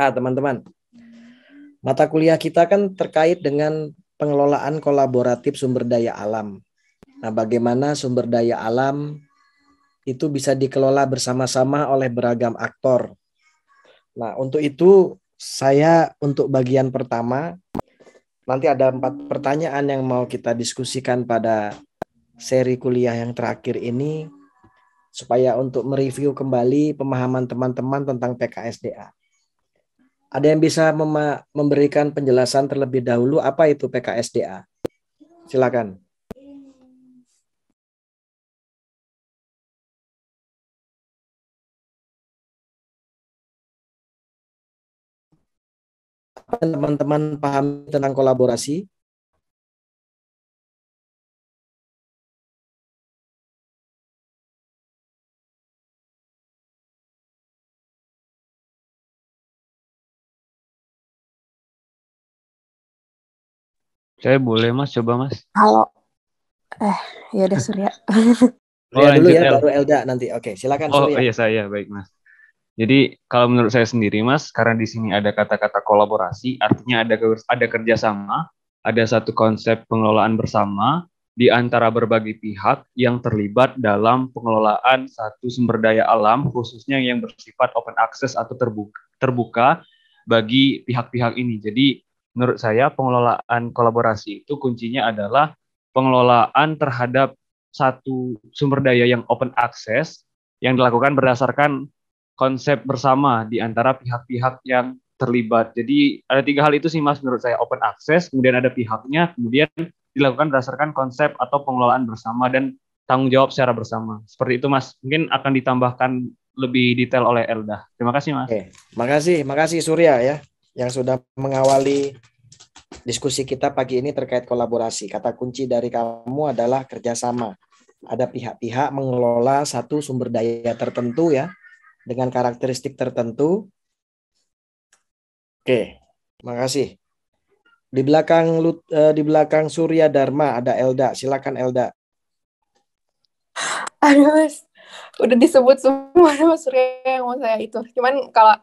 Teman-teman, mata kuliah kita kan terkait dengan pengelolaan kolaboratif sumber daya alam. Nah, bagaimana sumber daya alam itu bisa dikelola bersama-sama oleh beragam aktor. Nah, untuk itu saya untuk bagian pertama, nanti ada 4 pertanyaan yang mau kita diskusikan pada seri kuliah yang terakhir ini, supaya untuk mereview kembali pemahaman teman-teman tentang PKSDA. Ada yang bisa memberikan penjelasan terlebih dahulu apa itu PKSDA? Silakan. Apa yang teman-teman pahami tentang kolaborasi? Saya boleh Mas, coba Mas. Halo. Ya udah Surya. Surya dulu lanjut ya, El. baru Elda nanti. Oke, silakan Surya. Iya saya, baik Mas. Jadi kalau menurut saya sendiri Mas, karena di sini ada kata-kata kolaborasi, artinya ada kerjasama, ada satu konsep pengelolaan bersama di antara berbagai pihak yang terlibat dalam pengelolaan satu sumber daya alam, khususnya yang bersifat open access atau terbuka bagi pihak-pihak ini. Jadi menurut saya pengelolaan kolaborasi itu kuncinya adalah pengelolaan terhadap satu sumber daya yang open access yang dilakukan berdasarkan konsep bersama di antara pihak-pihak yang terlibat. Jadi ada 3 hal itu sih Mas menurut saya, open access, kemudian ada pihaknya, kemudian dilakukan berdasarkan konsep atau pengelolaan bersama dan tanggung jawab secara bersama. Seperti itu Mas. Mungkin akan ditambahkan lebih detail oleh Elda. Terima kasih Mas. Oke, makasih Surya ya yang sudah mengawali diskusi kita pagi ini terkait kolaborasi. Kata kunci dari kamu adalah kerjasama. Ada pihak-pihak mengelola satu sumber daya tertentu ya, dengan karakteristik tertentu. Oke, makasih. Di belakang Surya Dharma ada Elda. Silakan Elda. Aduh Mas, udah disebut semua nama Surya yang mau saya itu. Cuman kalau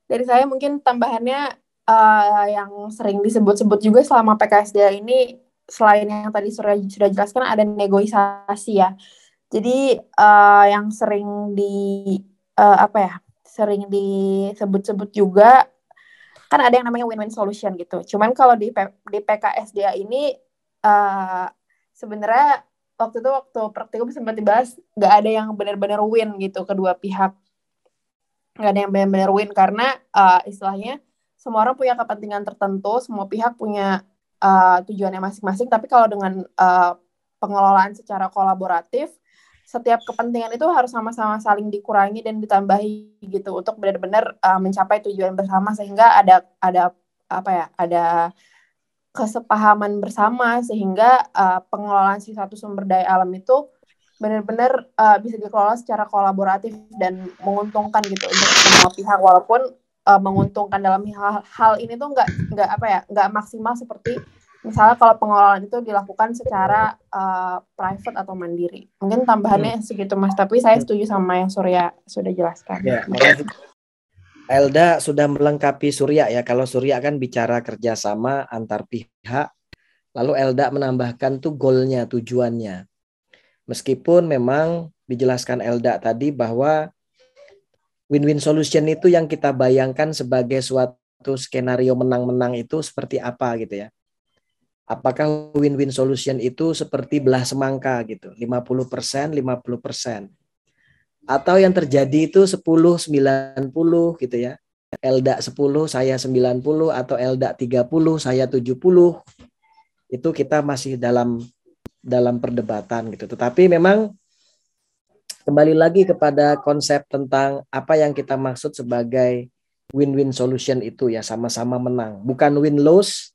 dari saya mungkin tambahannya yang sering disebut-sebut juga selama PKSDA ini, selain yang tadi Surya sudah jelaskan, ada negosiasi ya. Jadi yang sering sering disebut-sebut juga kan ada yang namanya win-win solution gitu. Cuman kalau di PKSDA ini sebenarnya waktu praktikum sempat dibahas, nggak ada yang benar-benar win gitu kedua pihak. Nggak ada yang benar-benar win karena istilahnya semua orang punya kepentingan tertentu, semua pihak punya tujuannya masing-masing. Tapi kalau dengan pengelolaan secara kolaboratif, setiap kepentingan itu harus sama-sama saling dikurangi dan ditambahi gitu untuk benar-benar mencapai tujuan bersama, sehingga ada kesepahaman bersama, sehingga pengelolaan si satu sumber daya alam itu benar-benar bisa dikelola secara kolaboratif dan menguntungkan gitu untuk semua pihak, walaupun menguntungkan dalam hal ini tuh nggak maksimal seperti misalnya kalau pengelolaan itu dilakukan secara private atau mandiri. Mungkin tambahannya segitu Mas, tapi saya setuju sama yang Surya sudah jelaskan. Ya, makasih. Elda sudah melengkapi Surya ya. Kalau Surya kan bicara kerjasama antar pihak, lalu Elda menambahkan tuh goalnya, tujuannya. Meskipun memang dijelaskan Elda tadi bahwa win-win solution itu yang kita bayangkan sebagai suatu skenario menang-menang itu seperti apa gitu ya. Apakah win-win solution itu seperti belah semangka gitu, 50%, 50%. Atau yang terjadi itu 10-90 gitu ya. Elda 10, saya 90, atau Elda 30, saya 70. Itu kita masih dalam perdebatan gitu. Tetapi memang kembali lagi kepada konsep tentang apa yang kita maksud sebagai win-win solution itu ya, sama-sama menang. Bukan win-lose,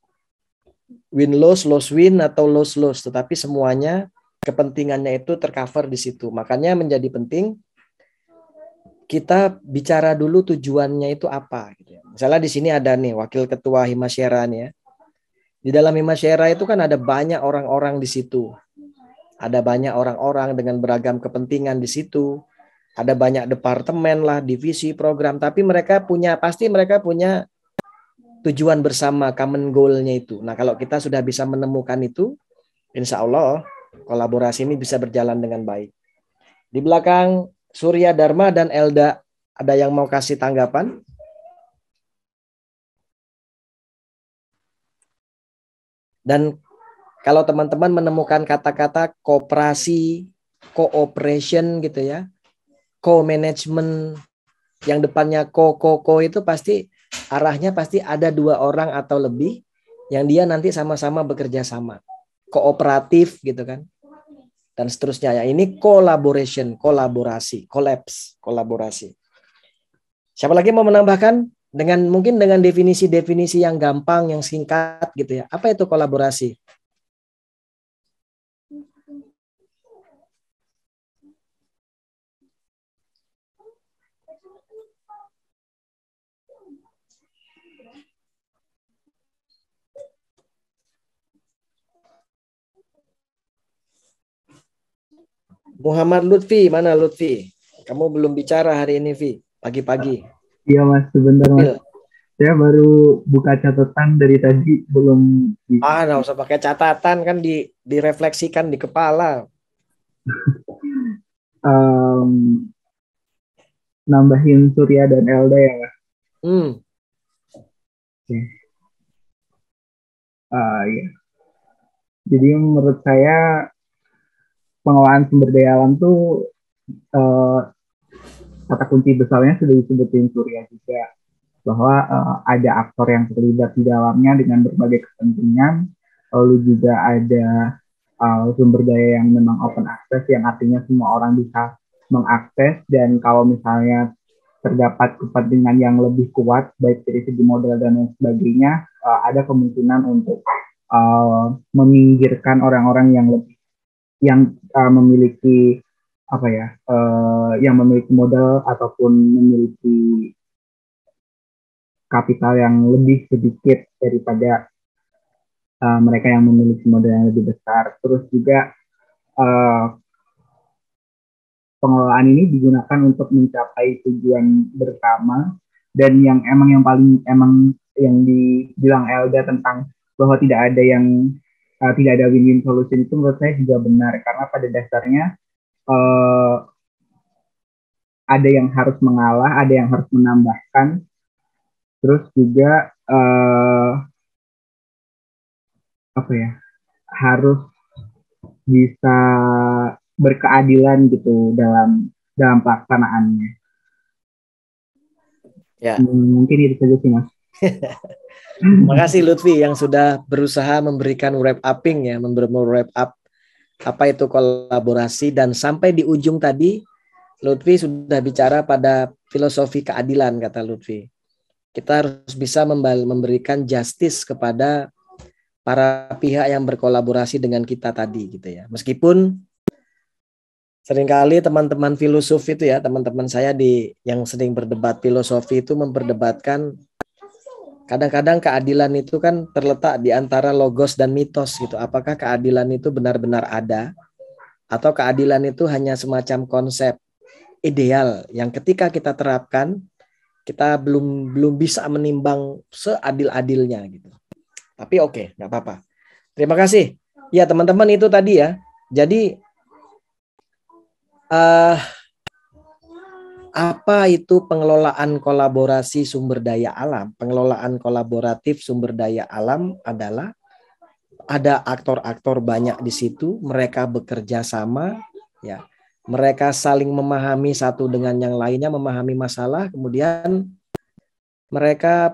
win-lose, lose-win, atau lose-lose, tetapi semuanya kepentingannya itu tercover di situ. Makanya menjadi penting kita bicara dulu tujuannya itu apa. Gitu ya. Misalnya di sini ada nih Wakil Ketua Himasyara nih ya. Di dalam Himasyara itu kan ada banyak orang-orang di situ. Ada banyak orang-orang dengan beragam kepentingan di situ. ada banyak departemen lah, divisi, program, tapi pasti mereka punya tujuan bersama, common goal-nya itu. Nah, kalau kita sudah bisa menemukan itu, insya Allah kolaborasi ini bisa berjalan dengan baik. Di belakang Surya, Dharma, dan Elda, ada yang mau kasih tanggapan? Dan kalau teman-teman menemukan kata-kata kooperasi, cooperation gitu ya, co-management, yang depannya ko itu pasti arahnya pasti ada 2 orang atau lebih yang dia nanti sama-sama bekerja sama. Kooperatif gitu kan. Dan seterusnya ya. Ini collaboration, kolaborasi, kolaborasi. Siapa lagi mau menambahkan mungkin dengan definisi-definisi yang gampang, yang singkat gitu ya. Apa itu kolaborasi? Muhammad Lutfi, mana Lutfi? Kamu belum bicara hari ini, Vi. Pagi-pagi. Iya Mas, sebentar Mas. Saya baru buka catatan dari tadi, belum. Nggak usah pakai catatan, kan direfleksikan di kepala. Nambahin Surya dan Elda ya Mas. Ya. Jadi menurut saya pengelolaan sumber daya alam tuh kata kunci besarnya sudah disebutin Surya juga, bahwa ada aktor yang terlibat di dalamnya dengan berbagai kepentingan, lalu juga ada sumber daya yang memang open access, yang artinya semua orang bisa mengakses, dan kalau misalnya terdapat kepentingan yang lebih kuat baik dari segi modal dan lain sebagainya, ada kemungkinan untuk meminggirkan orang-orang yang memiliki yang memiliki modal ataupun memiliki kapital yang lebih sedikit daripada mereka yang memiliki modal yang lebih besar. Terus juga pengelolaan ini digunakan untuk mencapai tujuan bersama, dan yang dibilang Elda tentang bahwa tidak ada win-win solution itu menurut saya juga benar, karena pada dasarnya ada yang harus mengalah, ada yang harus menambahkan, terus juga harus bisa berkeadilan gitu dalam pelaksanaannya. Ya. Mungkin itu saja sih Mas. Terima kasih Lutfi yang sudah berusaha memberikan wrap up apa itu kolaborasi, dan sampai di ujung tadi Lutfi sudah bicara pada filosofi keadilan, kata Lutfi. Kita harus bisa memberikan justice kepada para pihak yang berkolaborasi dengan kita tadi gitu ya. Meskipun seringkali teman-teman filosof itu ya, teman-teman saya yang sering berdebat filosofi itu memperdebatkan kadang-kadang keadilan itu kan terletak di antara logos dan mitos gitu. Apakah keadilan itu benar-benar ada, atau keadilan itu hanya semacam konsep ideal yang ketika kita terapkan kita belum bisa menimbang seadil-adilnya gitu. Tapi oke, nggak apa-apa. Terima kasih. Ya teman-teman, itu tadi ya. Jadi apa itu pengelolaan kolaborasi sumber daya alam? Pengelolaan kolaboratif sumber daya alam adalah ada aktor-aktor banyak di situ, mereka bekerja sama, ya. Mereka saling memahami satu dengan yang lainnya, memahami masalah, kemudian mereka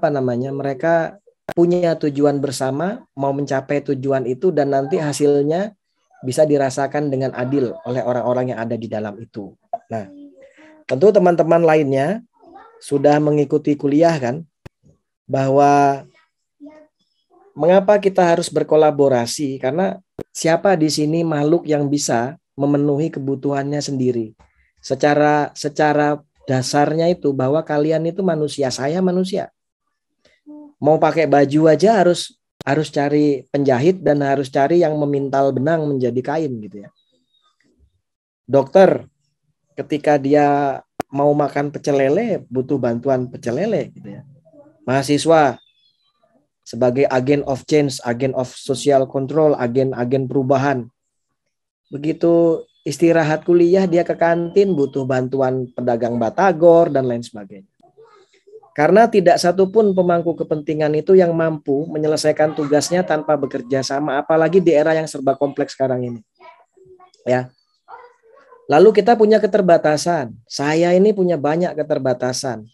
mereka punya tujuan bersama, mau mencapai tujuan itu, dan nanti hasilnya bisa dirasakan dengan adil oleh orang-orang yang ada di dalam itu. Nah, tentu teman-teman lainnya sudah mengikuti kuliah kan, bahwa mengapa kita harus berkolaborasi, karena siapa di sini makhluk yang bisa memenuhi kebutuhannya sendiri. Secara dasarnya itu bahwa kalian itu manusia, saya manusia. Mau pakai baju aja harus cari penjahit dan harus cari yang memintal benang menjadi kain gitu ya. Dokter ketika dia mau makan pecel lele butuh bantuan pecel lele gitu ya. Mahasiswa sebagai agen of change, agen of social control, agen-agen perubahan. Begitu istirahat kuliah dia ke kantin butuh bantuan pedagang batagor dan lain sebagainya. Karena tidak satupun pemangku kepentingan itu yang mampu menyelesaikan tugasnya tanpa bekerja sama, apalagi di era yang serba kompleks sekarang ini. Ya. Lalu kita punya keterbatasan. Saya ini punya banyak keterbatasan.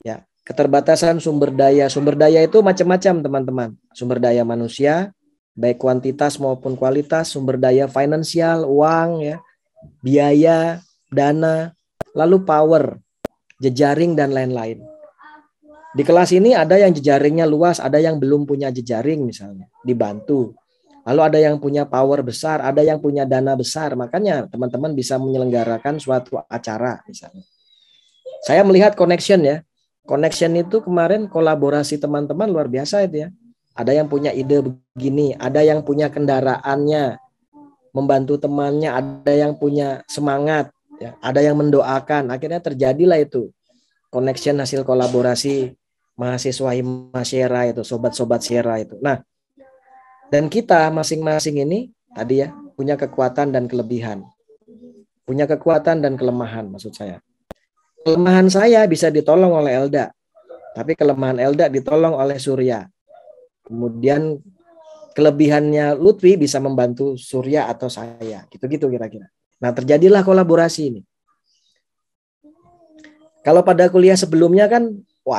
Ya, keterbatasan sumber daya. Sumber daya itu macam-macam, teman-teman. Sumber daya manusia, baik kuantitas maupun kualitas, sumber daya finansial, uang, ya, biaya, dana, lalu power, jejaring dan lain-lain. Di kelas ini ada yang jejaringnya luas, ada yang belum punya jejaring misalnya, dibantu. Lalu ada yang punya power besar, ada yang punya dana besar. Makanya teman-teman bisa menyelenggarakan suatu acara misalnya. Saya melihat connection ya. Connection itu kemarin kolaborasi teman-teman luar biasa itu ya. Ada yang punya ide begini, ada yang punya kendaraannya, membantu temannya, ada yang punya semangat, ya, ada yang mendoakan. Akhirnya terjadilah itu connection hasil kolaborasi mahasiswa Himasyera itu, sobat-sobat Syera itu. Nah, dan kita masing-masing ini tadi ya punya kekuatan dan kelebihan. Punya kekuatan dan kelemahan maksud saya. Kelemahan saya bisa ditolong oleh Elda. Tapi kelemahan Elda ditolong oleh Surya. Kemudian kelebihannya Lutfi bisa membantu Surya atau saya. Gitu-gitu kira-kira. Nah terjadilah kolaborasi ini. Kalau pada kuliah sebelumnya kan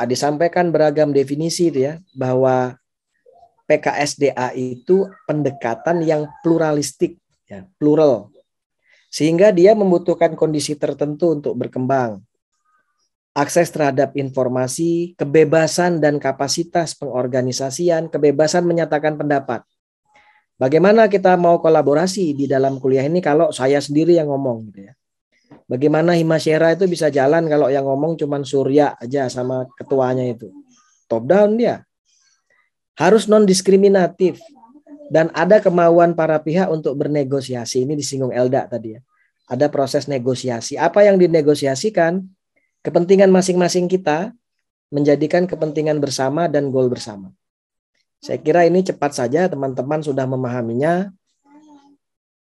disampaikan beragam definisi itu ya. Bahwa PKSDA itu pendekatan yang pluralistik, ya, plural. Sehingga dia membutuhkan kondisi tertentu untuk berkembang. Akses terhadap informasi, kebebasan dan kapasitas pengorganisasian, kebebasan menyatakan pendapat. Bagaimana kita mau kolaborasi di dalam kuliah ini kalau saya sendiri yang ngomong gitu ya. Bagaimana Himasyera itu bisa jalan kalau yang ngomong cuma Surya aja sama ketuanya itu. Top down dia. Harus non-diskriminatif dan ada kemauan para pihak untuk bernegosiasi. Ini disinggung Elda tadi ya. Ada proses negosiasi. Apa yang dinegosiasikan? Kepentingan masing-masing kita menjadikan kepentingan bersama dan goal bersama. Saya kira ini cepat saja teman-teman sudah memahaminya.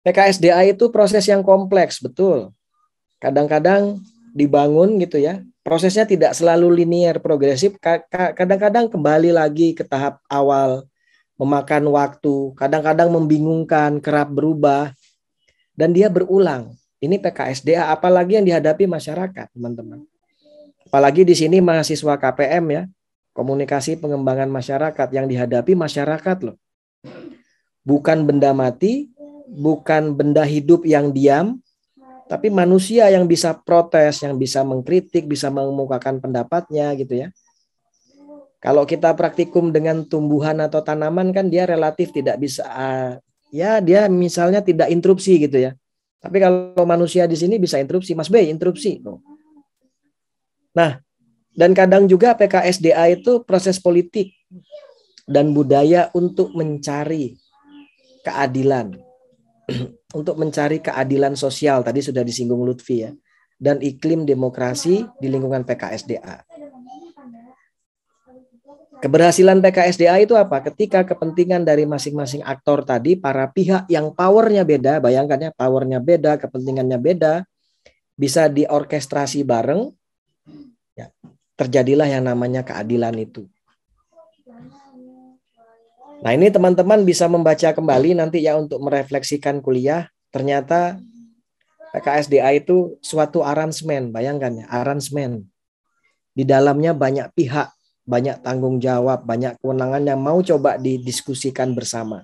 PKSDA itu proses yang kompleks, betul. Kadang-kadang dibangun gitu ya. Prosesnya tidak selalu linear, progresif. Kadang-kadang kembali lagi ke tahap awal, memakan waktu, kadang-kadang membingungkan, kerap berubah, dan dia berulang. Ini PKSDA, apalagi yang dihadapi masyarakat, teman-teman. Apalagi di sini mahasiswa KPM ya, komunikasi pengembangan masyarakat, yang dihadapi masyarakat loh. Bukan benda mati, bukan benda hidup yang diam, tapi manusia yang bisa protes, yang bisa mengkritik, bisa mengemukakan pendapatnya gitu ya. Kalau kita praktikum dengan tumbuhan atau tanaman kan dia relatif tidak bisa, ya dia misalnya tidak interupsi gitu ya. Tapi kalau manusia di sini bisa interupsi, Mas B interupsi. Nah, dan kadang juga PKSDA itu proses politik dan budaya untuk mencari keadilan. Untuk mencari keadilan sosial, tadi sudah disinggung Lutfi ya, dan iklim demokrasi di lingkungan PKSDA. Keberhasilan PKSDA itu apa? Ketika kepentingan dari masing-masing aktor tadi, para pihak yang powernya beda, bayangkan ya, powernya beda, kepentingannya beda, bisa diorkestrasi bareng, ya, terjadilah yang namanya keadilan itu. Nah ini teman-teman bisa membaca kembali nanti ya untuk merefleksikan kuliah. Ternyata PKSDA itu suatu aransemen, bayangkan ya, aransemen. Di dalamnya banyak pihak, banyak tanggung jawab, banyak kewenangan yang mau coba didiskusikan bersama.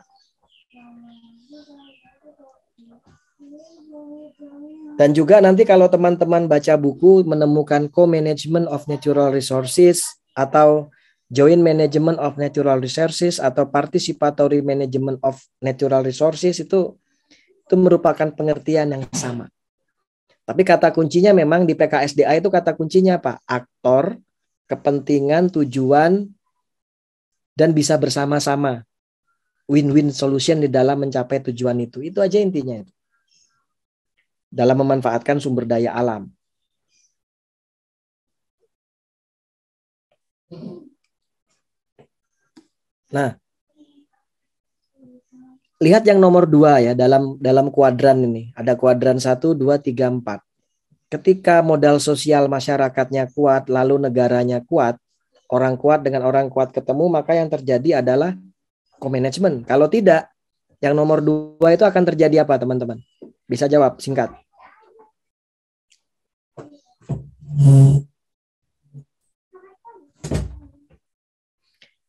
Dan juga nanti kalau teman-teman baca buku menemukan Co-Management of Natural Resources atau Joint Management of Natural Resources atau Participatory Management of Natural Resources itu merupakan pengertian yang sama. Tapi kata kuncinya memang di PKSDA itu kata kuncinya apa? Aktor, kepentingan, tujuan, dan bisa bersama-sama. Win-win solution di dalam mencapai tujuan itu. Itu aja intinya. dalam memanfaatkan sumber daya alam. Nah, lihat yang nomor 2 ya, dalam kuadran ini. Ada kuadran 1, 2, 3, 4. Ketika modal sosial masyarakatnya kuat, lalu negaranya kuat, orang kuat dengan orang kuat ketemu, maka yang terjadi adalah co-management. Kalau tidak, yang nomor 2 itu akan terjadi apa, teman-teman? Bisa jawab, singkat.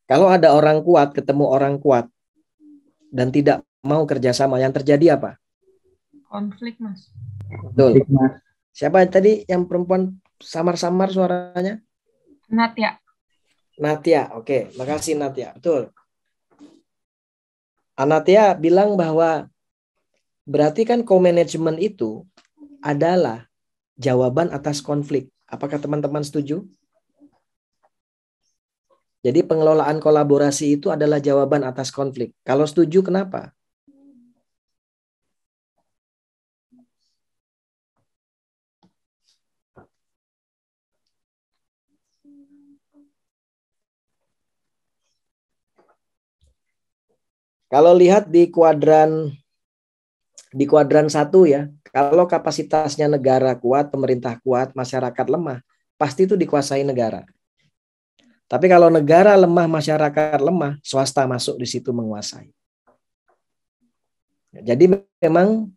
Kalau ada orang kuat ketemu orang kuat dan tidak mau kerjasama, yang terjadi apa? Konflik, Mas. Betul. Siapa tadi yang perempuan samar-samar suaranya? Natia. Natia, oke. Makasih Natia. Betul. Natia bilang bahwa berarti kan co-management itu adalah jawaban atas konflik. Apakah teman-teman setuju? Jadi pengelolaan kolaborasi itu adalah jawaban atas konflik. Kalau setuju, kenapa? Kalau lihat di kuadran 1 ya, kalau kapasitasnya negara kuat, pemerintah kuat, masyarakat lemah, pasti itu dikuasai negara. Tapi kalau negara lemah, masyarakat lemah, swasta masuk di situ menguasai. Jadi memang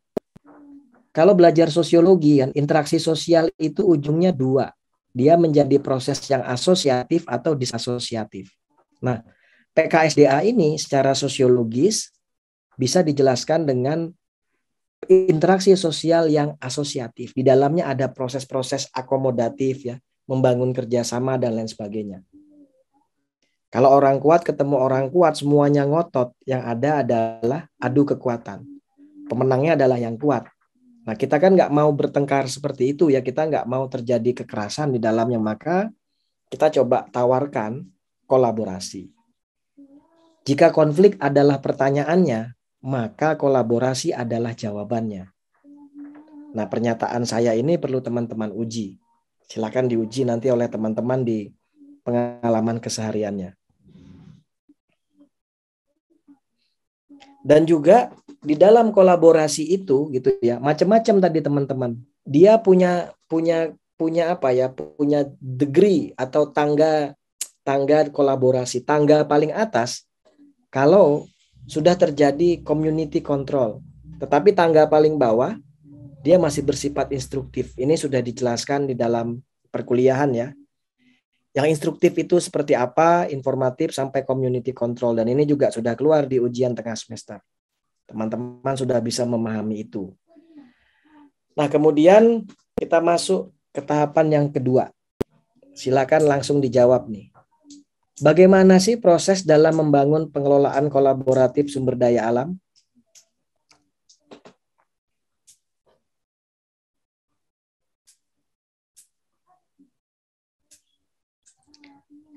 kalau belajar sosiologi, interaksi sosial itu ujungnya 2. Dia menjadi proses yang asosiatif atau disasosiatif. Nah, PKSDA ini secara sosiologis bisa dijelaskan dengan interaksi sosial yang asosiatif. Di dalamnya ada proses-proses akomodatif ya, membangun kerjasama dan lain sebagainya. Kalau orang kuat ketemu orang kuat, semuanya ngotot. Yang ada adalah adu kekuatan. Pemenangnya adalah yang kuat. Nah, kita kan nggak mau bertengkar seperti itu ya. Kita nggak mau terjadi kekerasan di dalamnya. Maka kita coba tawarkan kolaborasi. Jika konflik adalah pertanyaannya, maka kolaborasi adalah jawabannya. Nah, pernyataan saya ini perlu teman-teman uji. Silakan diuji nanti oleh teman-teman di pengalaman kesehariannya. Dan juga di dalam kolaborasi itu gitu ya, macam-macam tadi teman-teman. Dia punya apa ya? Punya degree atau tangga kolaborasi. Tangga paling atas kalau sudah terjadi community control. Tetapi tangga paling bawah dia masih bersifat instruktif. Ini sudah dijelaskan di dalam perkuliahan ya. Yang instruktif itu seperti apa, informatif sampai community control. Dan ini juga sudah keluar di ujian tengah semester. Teman-teman sudah bisa memahami itu. Nah, kemudian kita masuk ke tahapan yang kedua. Silakan langsung dijawab nih. Bagaimana sih proses dalam membangun pengelolaan kolaboratif sumber daya alam?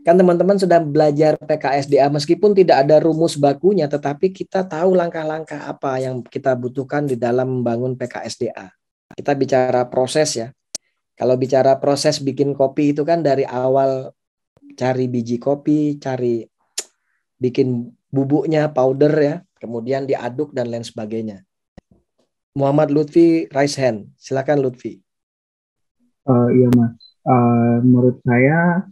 Kan teman-teman sudah belajar PKSDA meskipun tidak ada rumus bakunya, tetapi kita tahu langkah-langkah apa yang kita butuhkan di dalam membangun PKSDA. Kita bicara proses ya. Kalau bicara proses bikin kopi itu kan dari awal cari biji kopi, cari bikin bubuknya, powder ya, kemudian diaduk dan lain sebagainya. Muhammad Lutfi raise hand. Silakan Lutfi. Iya Mas. Menurut saya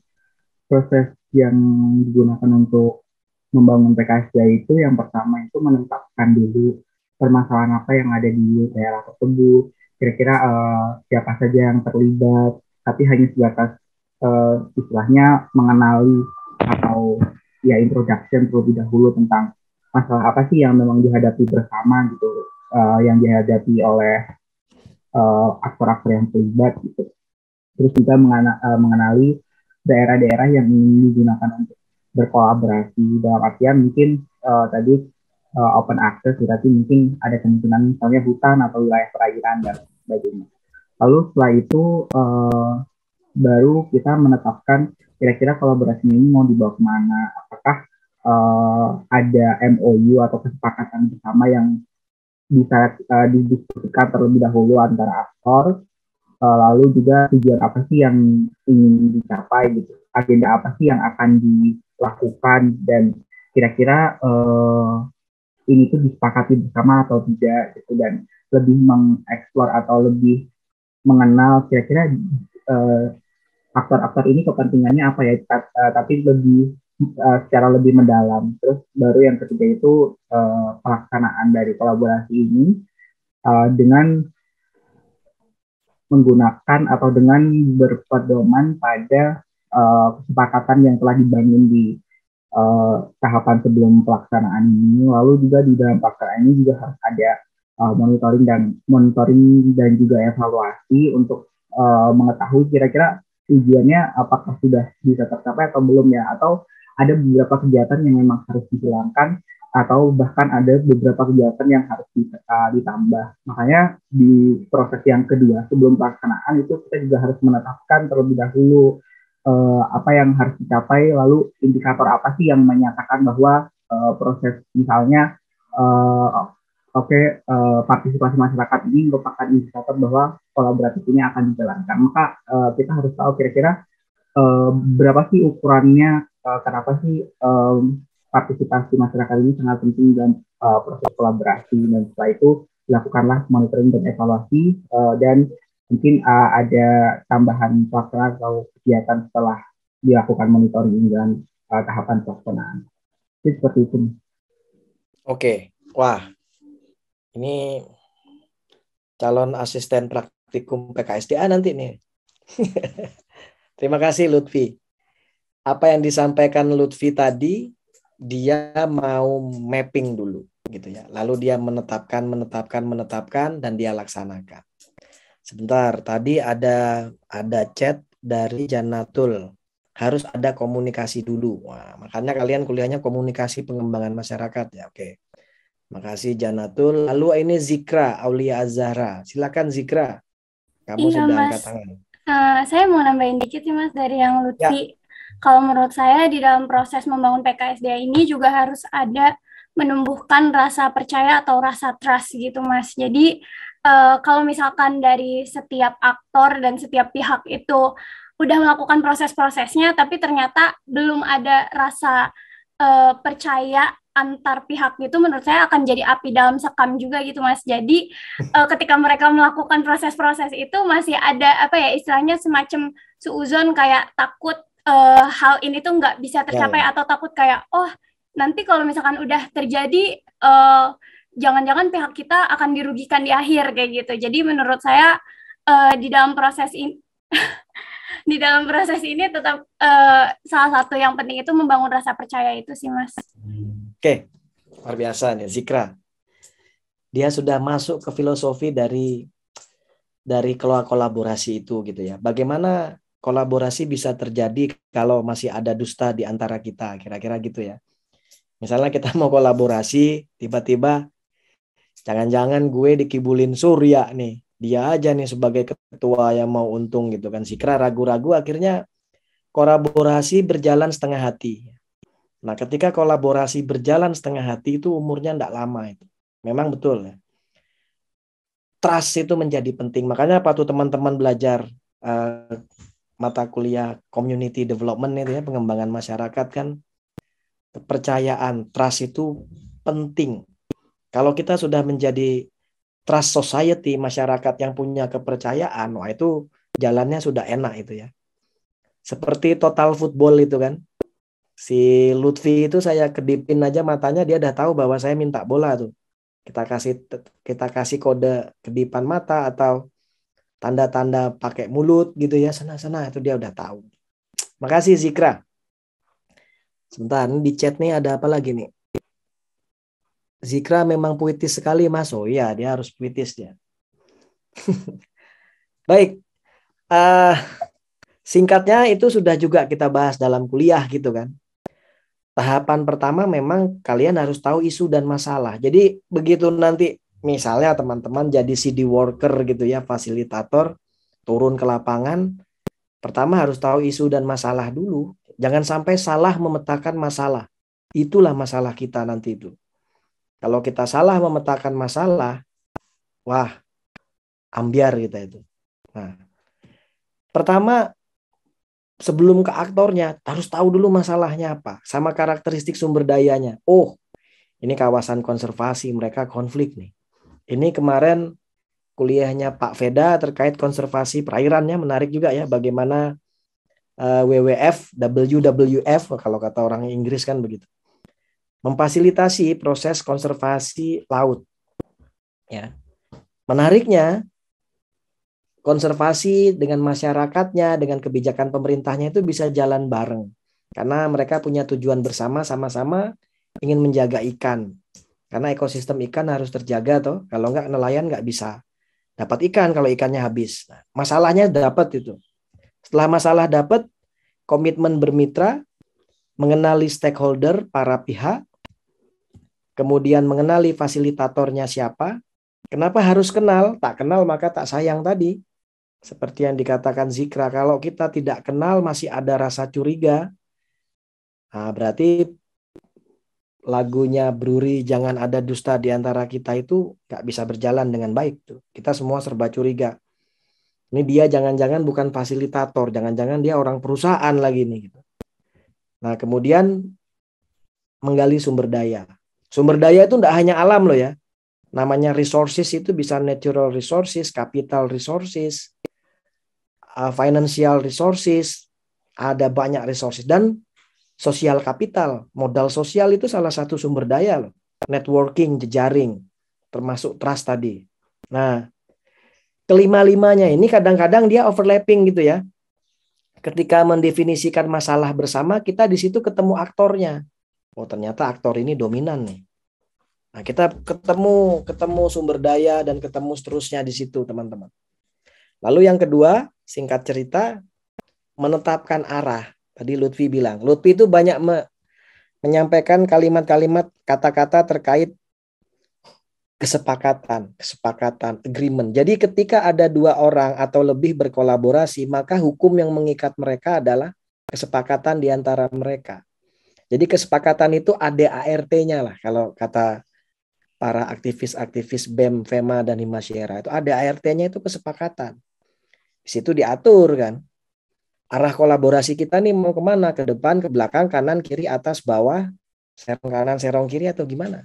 proses yang digunakan untuk membangun PKSDA itu yang pertama itu menetapkan dulu permasalahan apa yang ada di daerah tersebut, kira-kira siapa saja yang terlibat, tapi hanya sebatas istilahnya mengenali atau ya introduction terlebih dahulu tentang masalah apa sih yang memang dihadapi bersama gitu, yang dihadapi oleh aktor-aktor yang terlibat gitu. Terus kita mengenali daerah-daerah yang ingin digunakan untuk berkolaborasi dalam artian mungkin tadi open access berarti mungkin ada kemungkinan misalnya hutan atau wilayah perairan dan sebagainya. Lalu setelah itu baru kita menetapkan kira-kira kolaborasinya ini mau dibawa kemana, apakah ada MOU atau kesepakatan bersama yang bisa didiskusikan terlebih dahulu antara aktor, lalu juga tujuan apa sih yang ingin dicapai gitu, agenda apa sih yang akan dilakukan, dan kira-kira ini tuh disepakati bersama atau tidak gitu, dan lebih mengeksplor atau lebih mengenal kira-kira aktor-aktor ini kepentingannya apa ya, tapi lebih secara lebih mendalam. Terus baru yang ketiga itu pelaksanaan dari kolaborasi ini dengan menggunakan atau dengan berpedoman pada kesepakatan yang telah dibangun di tahapan sebelum pelaksanaan ini. Lalu juga di dalam pelaksanaan ini juga harus ada monitoring dan juga evaluasi untuk mengetahui kira-kira tujuannya apakah sudah bisa tercapai atau belum ya, atau ada beberapa kegiatan yang memang harus dihilangkan, atau bahkan ada beberapa kegiatan yang harus ditambah. Makanya di proses yang kedua sebelum pelaksanaan itu kita juga harus menetapkan terlebih dahulu apa yang harus dicapai, lalu indikator apa sih yang menyatakan bahwa proses misalnya partisipasi masyarakat ini merupakan indikator bahwa kolaboratif ini akan dijalankan. Maka kita harus tahu kira-kira berapa sih ukurannya, kenapa sih partisipasi masyarakat ini sangat penting dalam proses kolaborasi, dan setelah itu dilakukanlah monitoring dan evaluasi, dan mungkin ada tambahan pelaksanaan atau kegiatan setelah dilakukan monitoring dan tahapan pelaksanaan. Jadi seperti itu. Oke, wah, ini calon asisten praktikum PKSDA nanti nih. Terima kasih Lutfi. Apa yang disampaikan Lutfi tadi, dia mau mapping dulu gitu ya. Lalu dia menetapkan dan dia laksanakan. Sebentar, tadi ada chat dari Janatul. Harus ada komunikasi dulu. Wah, makanya kalian kuliahnya komunikasi pengembangan masyarakat ya. Oke. Makasih Janatul. Lalu ini Zikra Aulia Azhara. Silakan Zikra. Kamu Iya, sudah Mas. angkat tangan. Saya mau nambahin dikit sih Mas dari yang Lutfi. Kalau menurut saya di dalam proses membangun PKSDA ini juga harus ada menumbuhkan rasa percaya atau rasa trust gitu Mas. Jadi kalau misalkan dari setiap aktor dan setiap pihak itu udah melakukan proses-prosesnya, tapi ternyata belum ada rasa percaya antar pihak gitu, menurut saya akan jadi api dalam sekam juga gitu Mas. Jadi ketika mereka melakukan proses-proses itu masih ada apa ya istilahnya semacam suuzon, kayak takut hal ini tuh nggak bisa tercapai, atau takut kayak nanti kalau misalkan udah terjadi jangan-jangan pihak kita akan dirugikan di akhir kayak gitu. Jadi menurut saya di dalam proses ini di dalam proses ini tetap salah satu yang penting itu membangun rasa percaya itu sih Mas. Oke, luar biasa nih Zikra. Dia sudah masuk ke filosofi dari kolaborasi itu gitu ya. Bagaimana kolaborasi bisa terjadi kalau masih ada dusta di antara kita, kira-kira gitu ya. Misalnya kita mau kolaborasi, tiba-tiba jangan-jangan gue dikibulin Surya nih. Dia aja nih sebagai ketua yang mau untung gitu kan. Zikra ragu-ragu, akhirnya kolaborasi berjalan setengah hati. Nah, ketika kolaborasi berjalan setengah hati itu umurnya tidak lama itu. Memang betul ya. Trust itu menjadi penting. Makanya apa tuh teman-teman belajar mata kuliah community development itu ya, pengembangan masyarakat kan, kepercayaan, trust itu penting. Kalau kita sudah menjadi trust society, masyarakat yang punya kepercayaan, wah itu jalannya sudah enak itu ya. Seperti total football itu kan. Si Lutfi itu saya kedipin aja matanya, dia udah tahu bahwa saya minta bola tuh. Kita kasih kode kedipan mata atau tanda-tanda pakai mulut gitu ya, sana-sana itu dia udah tahu. Makasih Zikra. Sebentar, di chat nih ada apa lagi nih? Zikra memang puitis sekali Mas. Oh iya, dia harus puitis dia. Baik. Singkatnya itu sudah juga kita bahas dalam kuliah gitu kan. Tahapan pertama memang kalian harus tahu isu dan masalah. Jadi begitu nanti misalnya teman-teman jadi CD worker gitu ya, fasilitator, turun ke lapangan, pertama harus tahu isu dan masalah dulu. Jangan sampai salah memetakan masalah. Itulah masalah kita nanti itu. Kalau kita salah memetakan masalah, wah, ambiar kita itu. Nah, pertama, sebelum ke aktornya, harus tahu dulu masalahnya apa, sama karakteristik sumber dayanya. Oh, ini kawasan konservasi, mereka konflik nih. Ini kemarin kuliahnya Pak Veda terkait konservasi perairannya, menarik juga ya, bagaimana WWF, WWF, kalau kata orang Inggris kan begitu, memfasilitasi proses konservasi laut. Ya, menariknya, konservasi dengan masyarakatnya, dengan kebijakan pemerintahnya itu bisa jalan bareng. Karena mereka punya tujuan bersama, sama-sama ingin menjaga ikan. Karena ekosistem ikan harus terjaga toh. Kalau enggak, nelayan nggak bisa dapat ikan kalau ikannya habis. Nah, masalahnya dapat itu. Setelah masalah dapat, komitmen bermitra, mengenali stakeholder, para pihak, kemudian mengenali fasilitatornya siapa. Kenapa harus kenal? Tak kenal maka tak sayang tadi. Seperti yang dikatakan Zikra, kalau kita tidak kenal masih ada rasa curiga, nah berarti lagunya Bruri jangan ada dusta di antara kita itu nggak bisa berjalan dengan baik tuh. Kita semua serba curiga. Ini dia jangan-jangan bukan fasilitator, jangan-jangan dia orang perusahaan lagi nih gitu. Nah, kemudian menggali sumber daya. Sumber daya itu tidak hanya alam loh ya. Namanya resources itu bisa natural resources, capital resources, financial resources, ada banyak resources, dan sosial kapital, modal sosial itu salah satu sumber daya loh. Networking, jejaring, termasuk trust tadi. Nah, kelima-limanya ini kadang-kadang dia overlapping gitu ya. Ketika mendefinisikan masalah bersama, kita di situ ketemu aktornya. Oh, ternyata aktor ini dominan nih. Nah, kita ketemu sumber daya dan ketemu seterusnya di situ, teman-teman. Lalu yang kedua, singkat cerita, menetapkan arah. Tadi Lutfi bilang, Lutfi itu banyak menyampaikan kalimat-kalimat, kata-kata terkait kesepakatan, agreement. Jadi ketika ada dua orang atau lebih berkolaborasi, maka hukum yang mengikat mereka adalah kesepakatan di antara mereka. Jadi kesepakatan itu ADART-nya lah, kalau kata para aktivis-aktivis BEM, FEMA, dan Himasyera. Itu ADART-nya itu kesepakatan. Di situ diatur kan, arah kolaborasi kita nih mau kemana, ke depan, ke belakang, kanan, kiri, atas, bawah, serong kanan, serong kiri, atau gimana.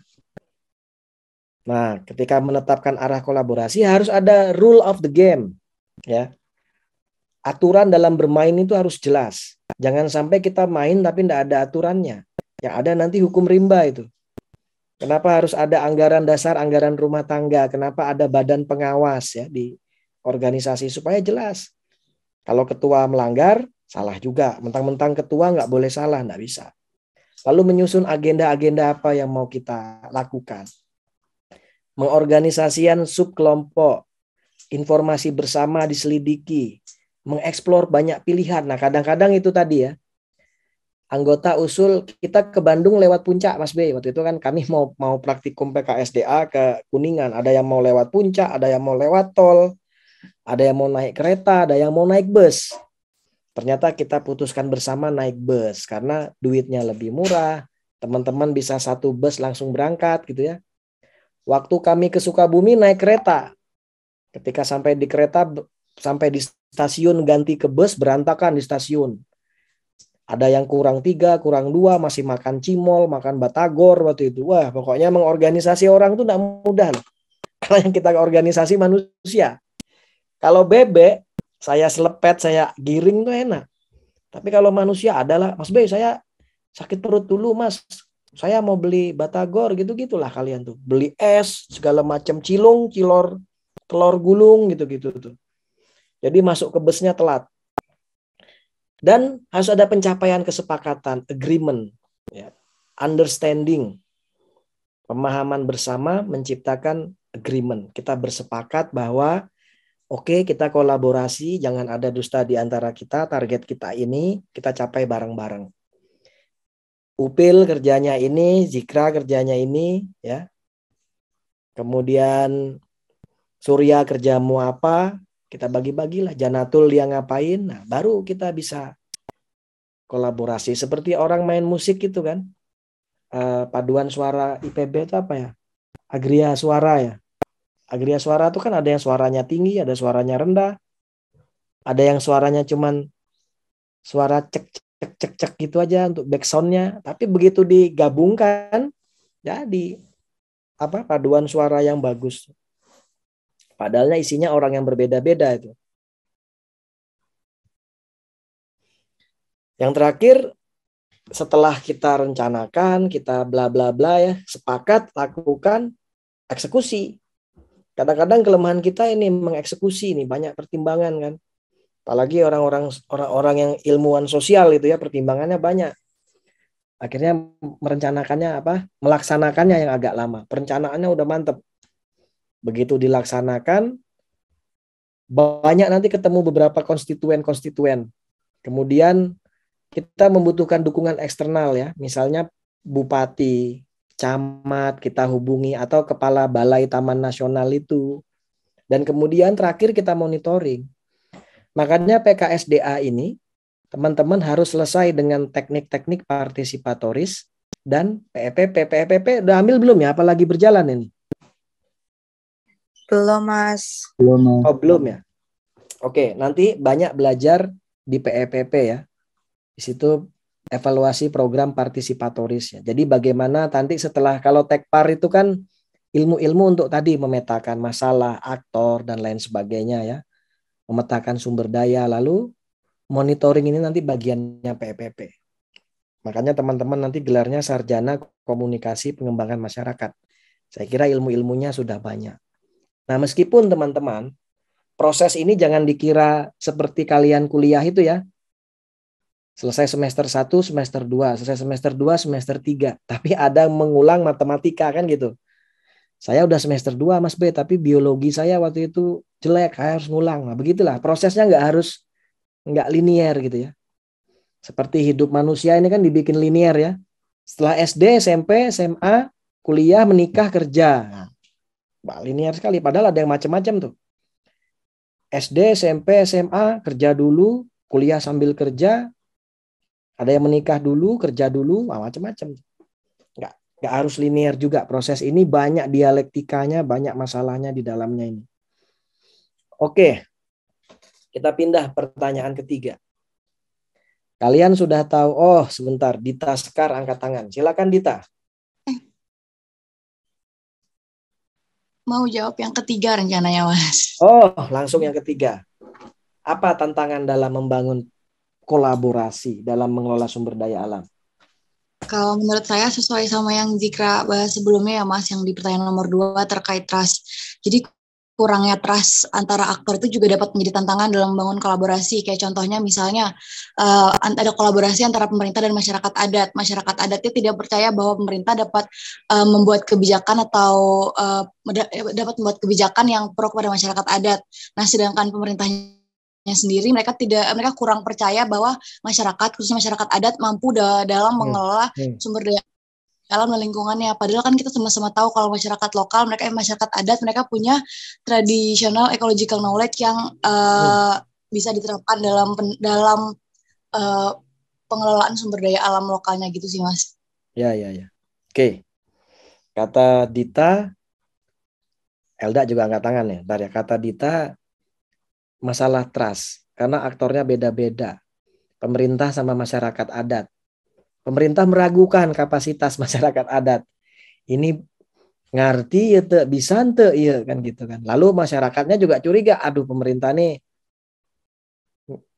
Nah, ketika menetapkan arah kolaborasi harus ada rule of the game, ya. Aturan dalam bermain itu harus jelas. Jangan sampai kita main tapi tidak ada aturannya. Yang ada nanti hukum rimba itu. Kenapa harus ada anggaran dasar, anggaran rumah tangga? Kenapa ada badan pengawas ya di organisasi supaya jelas. Kalau ketua melanggar, salah juga. Mentang-mentang ketua nggak boleh salah, nggak bisa. Lalu menyusun agenda-agenda apa yang mau kita lakukan. Mengorganisasikan subkelompok, informasi bersama diselidiki, mengeksplor banyak pilihan. Nah, kadang-kadang itu tadi ya, anggota usul kita ke Bandung lewat Puncak, Mas B. Waktu itu kan kami mau praktikum PKSDA ke Kuningan. Ada yang mau lewat Puncak, ada yang mau lewat tol, ada yang mau naik kereta, ada yang mau naik bus. Ternyata kita putuskan bersama naik bus karena duitnya lebih murah. Teman-teman bisa satu bus langsung berangkat gitu ya. Waktu kami ke Sukabumi naik kereta. Ketika sampai di kereta, sampai di stasiun ganti ke bus, berantakan di stasiun. Ada yang kurang 3, kurang 2, masih makan cimol, makan batagor waktu itu. Wah, pokoknya mengorganisasi orang itu tidak mudah loh. Karena yang kita organisasi manusia. Kalau bebek, saya selepet, saya giring tuh enak. Tapi kalau manusia adalah, Mas B, saya sakit perut dulu, Mas. Saya mau beli batagor, gitu-gitulah kalian tuh. Beli es, segala macam cilung, cilor, telur gulung, gitu-gitu tuh. Jadi masuk ke busnya telat. Dan harus ada pencapaian kesepakatan, agreement, ya. Understanding, pemahaman bersama menciptakan agreement. Kita bersepakat bahwa oke, kita kolaborasi, jangan ada dusta di antara kita, target kita ini kita capai bareng-bareng. Upil kerjanya ini, Zikra kerjanya ini, ya. Kemudian Surya kerjamu apa? Kita bagi-bagilah. Janatul dia ngapain? Nah, baru kita bisa kolaborasi. Seperti orang main musik itu kan. Paduan suara IPB itu apa ya? Agria suara ya. Agria suara itu kan ada yang suaranya tinggi, ada suaranya rendah, ada yang suaranya cuman suara cek cek cek cek gitu aja untuk backsoundnya. Tapi begitu digabungkan jadi apa paduan suara yang bagus. Padahalnya isinya orang yang berbeda-beda itu. Yang terakhir, setelah kita rencanakan, kita bla bla bla ya, sepakat, lakukan, eksekusi. Kadang-kadang kelemahan kita ini mengeksekusi, ini banyak pertimbangan kan. Apalagi orang-orang yang ilmuwan sosial itu ya, pertimbangannya banyak. Akhirnya merencanakannya apa? Melaksanakannya yang agak lama. Perencanaannya udah mantep. Begitu dilaksanakan, banyak nanti ketemu beberapa konstituen-konstituen. Kemudian kita membutuhkan dukungan eksternal ya, misalnya bupati, camat kita hubungi atau kepala balai taman nasional itu. Dan kemudian terakhir kita monitoring. Makanya PKSDA ini teman-teman harus selesai dengan teknik-teknik partisipatoris dan PEPP. PEPP udah ambil belum ya? Apalagi berjalan ini? Belum, Mas. Oh, belum ya? Oke, nanti banyak belajar di PEPP ya. Di situ evaluasi program partisipatoris ya. Jadi bagaimana nanti setelah kalau tekpar itu kan ilmu-ilmu untuk tadi memetakan masalah, aktor dan lain sebagainya ya. Memetakan sumber daya, lalu monitoring ini nanti bagiannya PEPP. Makanya teman-teman nanti gelarnya Sarjana Komunikasi Pengembangan Masyarakat. Saya kira ilmu-ilmunya sudah banyak. Nah, meskipun teman-teman, proses ini jangan dikira seperti kalian kuliah itu ya. Selesai semester 1, semester 2, selesai semester 2, semester 3. Tapi ada mengulang matematika kan gitu. Saya udah semester 2 Mas B, tapi biologi saya waktu itu jelek, saya harus ngulang. Nah, begitulah, prosesnya nggak linier gitu ya. Seperti hidup manusia ini kan dibikin linier ya. Setelah SD, SMP, SMA, kuliah, menikah, kerja. Nah, linier sekali, padahal ada yang macam-macam tuh. SD, SMP, SMA, kerja dulu, kuliah sambil kerja, ada yang menikah dulu, kerja dulu, macam-macam. Nggak harus linier juga. Proses ini banyak dialektikanya, banyak masalahnya di dalamnya ini. Oke, kita pindah pertanyaan ketiga. Kalian sudah tahu, oh sebentar, Dita Sekar angkat tangan. Silakan Dita. Mau jawab yang ketiga rencananya, Mas. Oh, langsung yang ketiga. Apa tantangan dalam membangun kolaborasi dalam mengelola sumber daya alam? Kalau menurut saya sesuai sama yang Zikra bahas sebelumnya ya, Mas, yang di pertanyaan nomor 2 terkait trust. Jadi kurangnya trust antara aktor itu juga dapat menjadi tantangan dalam membangun kolaborasi. Kayak contohnya misalnya ada kolaborasi antara pemerintah dan masyarakat adat. Masyarakat adatnya tidak percaya bahwa pemerintah dapat membuat kebijakan atau dapat membuat kebijakan yang pro kepada masyarakat adat. Nah, sedangkan pemerintahnya sendiri mereka kurang percaya bahwa masyarakat, khususnya masyarakat adat, mampu dalam mengelola sumber daya alam dan lingkungannya. Padahal kan kita sama-sama tahu kalau masyarakat lokal, masyarakat adat, mereka punya traditional ecological knowledge yang bisa diterapkan dalam pengelolaan sumber daya alam lokalnya gitu sih, Mas. Ya. Oke. Kata Dita, Elda juga angkat tangan ya. Bentar ya. Kata Dita, masalah trust. Karena aktornya beda-beda. Pemerintah sama masyarakat adat. Pemerintah meragukan kapasitas masyarakat adat. Ini ngerti ya te, bisa ente ya kan gitu kan. Lalu masyarakatnya juga curiga, aduh pemerintah nih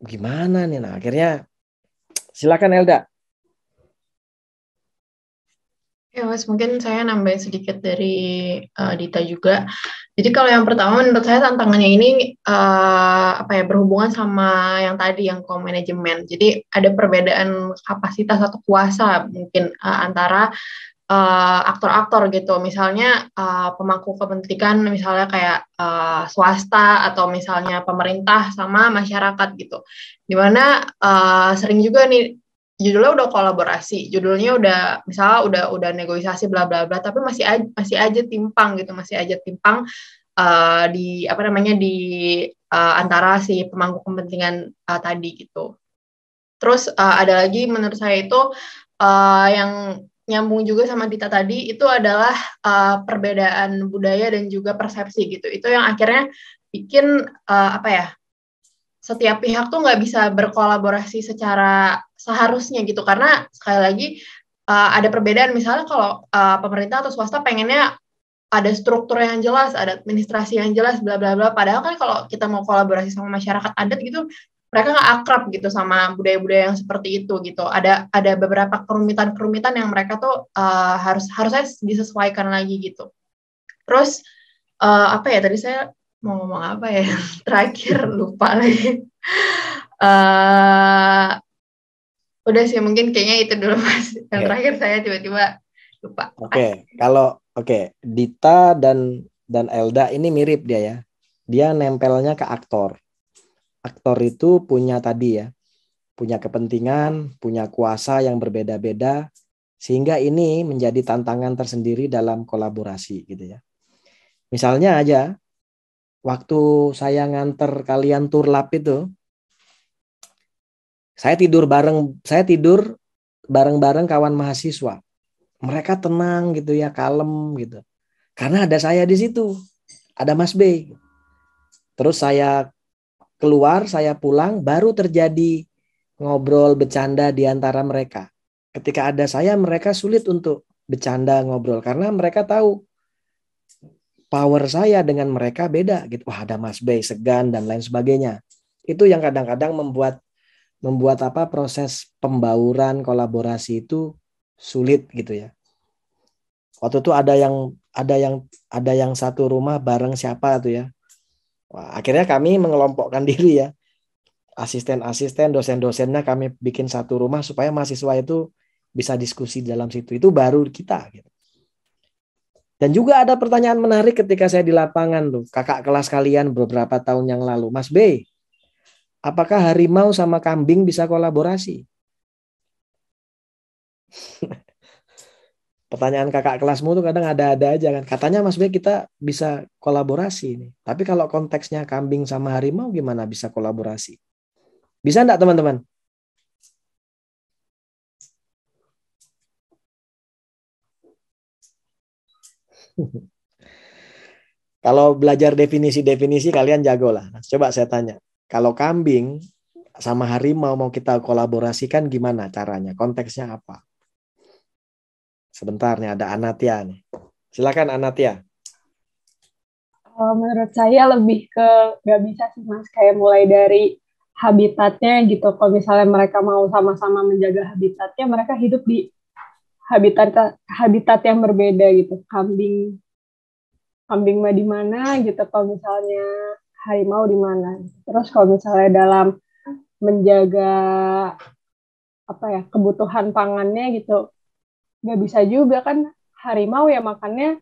gimana nih. Nah, akhirnya silakan Elda. Ya Mas, mungkin saya nambahin sedikit dari Dita juga. Jadi kalau yang pertama menurut saya tantangannya ini berhubungan sama yang tadi yang co-management. Jadi ada perbedaan kapasitas atau kuasa mungkin antara aktor-aktor gitu. Misalnya pemangku kepentingan misalnya kayak swasta atau misalnya pemerintah sama masyarakat gitu. Dimana sering juga nih judulnya udah kolaborasi, judulnya udah misalnya udah negosiasi bla bla bla, tapi masih aja timpang gitu, masih aja timpang di antara si pemangku kepentingan tadi gitu. Terus ada lagi menurut saya itu yang nyambung juga sama Dita tadi, itu adalah perbedaan budaya dan juga persepsi gitu. Itu yang akhirnya bikin setiap pihak tuh nggak bisa berkolaborasi secara seharusnya gitu. Karena sekali lagi ada perbedaan, misalnya kalau pemerintah atau swasta pengennya ada struktur yang jelas, ada administrasi yang jelas, bla bla bla. Padahal kan kalau kita mau kolaborasi sama masyarakat adat gitu, mereka nggak akrab gitu sama budaya-budaya yang seperti itu gitu. Ada beberapa kerumitan-kerumitan yang mereka tuh harusnya disesuaikan lagi gitu. Terus tadi saya mau ngomong apa ya? Terakhir lupa lagi. Udah sih, mungkin kayaknya itu dulu Mas. Yang terakhir saya tiba-tiba lupa. Dita dan Elda ini mirip dia ya. Dia nempelnya ke aktor. Aktor itu punya kepentingan, punya kuasa yang berbeda-beda, sehingga ini menjadi tantangan tersendiri dalam kolaborasi gitu ya. Misalnya aja, waktu saya nganter kalian turlap itu, saya tidur bareng-bareng kawan mahasiswa. Mereka tenang gitu ya, kalem gitu. Karena ada saya di situ, ada Mas B. Terus saya keluar, saya pulang, baru terjadi ngobrol, bercanda di antara mereka. Ketika ada saya, mereka sulit untuk bercanda, ngobrol. Karena mereka tahu power saya dengan mereka beda gitu. Wah, ada Mas B, segan, dan lain sebagainya. Itu yang kadang-kadang membuat proses pembauran kolaborasi itu sulit gitu ya. Waktu itu ada yang satu rumah bareng siapa tuh ya. Wah, akhirnya kami mengelompokkan diri ya. Asisten-asisten, dosen-dosennya kami bikin satu rumah supaya mahasiswa itu bisa diskusi dalam situ. Itu baru kita gitu. Dan juga ada pertanyaan menarik ketika saya di lapangan tuh. Kakak kelas kalian beberapa tahun yang lalu. Mas B, apakah harimau sama kambing bisa kolaborasi? Pertanyaan kakak kelasmu tuh kadang ada-ada aja kan. Katanya Mas B kita bisa kolaborasi nih. Tapi kalau konteksnya kambing sama harimau gimana bisa kolaborasi? Bisa enggak teman-teman? Kalau belajar definisi-definisi kalian jago lah. Coba saya tanya. Kalau kambing sama harimau mau kita kolaborasikan gimana caranya? Konteksnya apa? Sebentar nih, ada Anatia nih. Silakan Anatia. Menurut saya lebih ke nggak bisa sih Mas, kayak mulai dari habitatnya gitu. Kalau misalnya mereka mau sama-sama menjaga habitatnya, mereka hidup di habitat yang berbeda gitu. Kambing mah di mana gitu, kalau misalnya harimau di mana. Terus kalau misalnya dalam menjaga kebutuhan pangannya gitu, nggak bisa juga kan, harimau ya makannya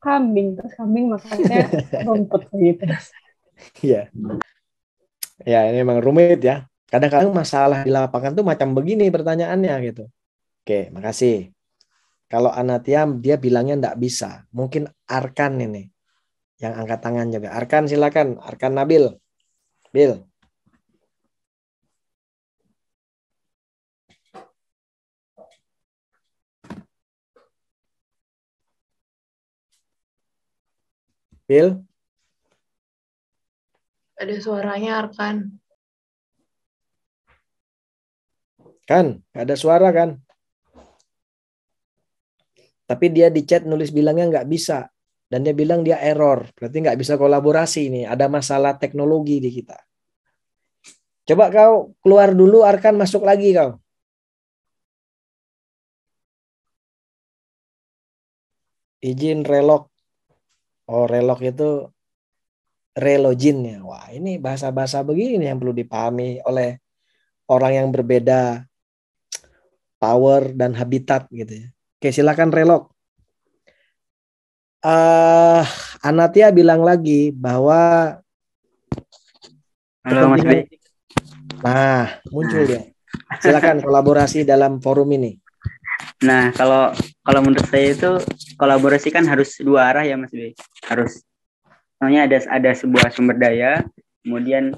kambing, terus kambing makannya rumput gitu. Iya. Ya, ini memang rumit ya. Kadang-kadang masalah di lapangan tuh macam begini pertanyaannya gitu. Oke, makasih. Kalau Anatia dia bilangnya enggak bisa. Mungkin Arkan ini yang angkat tangan juga. Arkan silakan. Arkan Nabil. Bil. Bil. Ada suaranya Arkan. Kan, ada suara kan? Tapi dia di chat nulis bilangnya nggak bisa. Dan dia bilang dia error. Berarti nggak bisa kolaborasi nih. Ada masalah teknologi di kita. Coba kau keluar dulu, Arkan masuk lagi kau. Izin relog. Oh, relog itu relogin ya. Wah, ini bahasa-bahasa begini yang perlu dipahami oleh orang yang berbeda power dan habitat gitu ya. Oke, silakan relog. Anatia bilang lagi bahwa Halo Mas B. Nah, muncul ya. Silakan kolaborasi dalam forum ini. Nah, kalau menurut saya itu kolaborasi kan harus dua arah ya Mas B. Harus, soalnya ada sebuah sumber daya, kemudian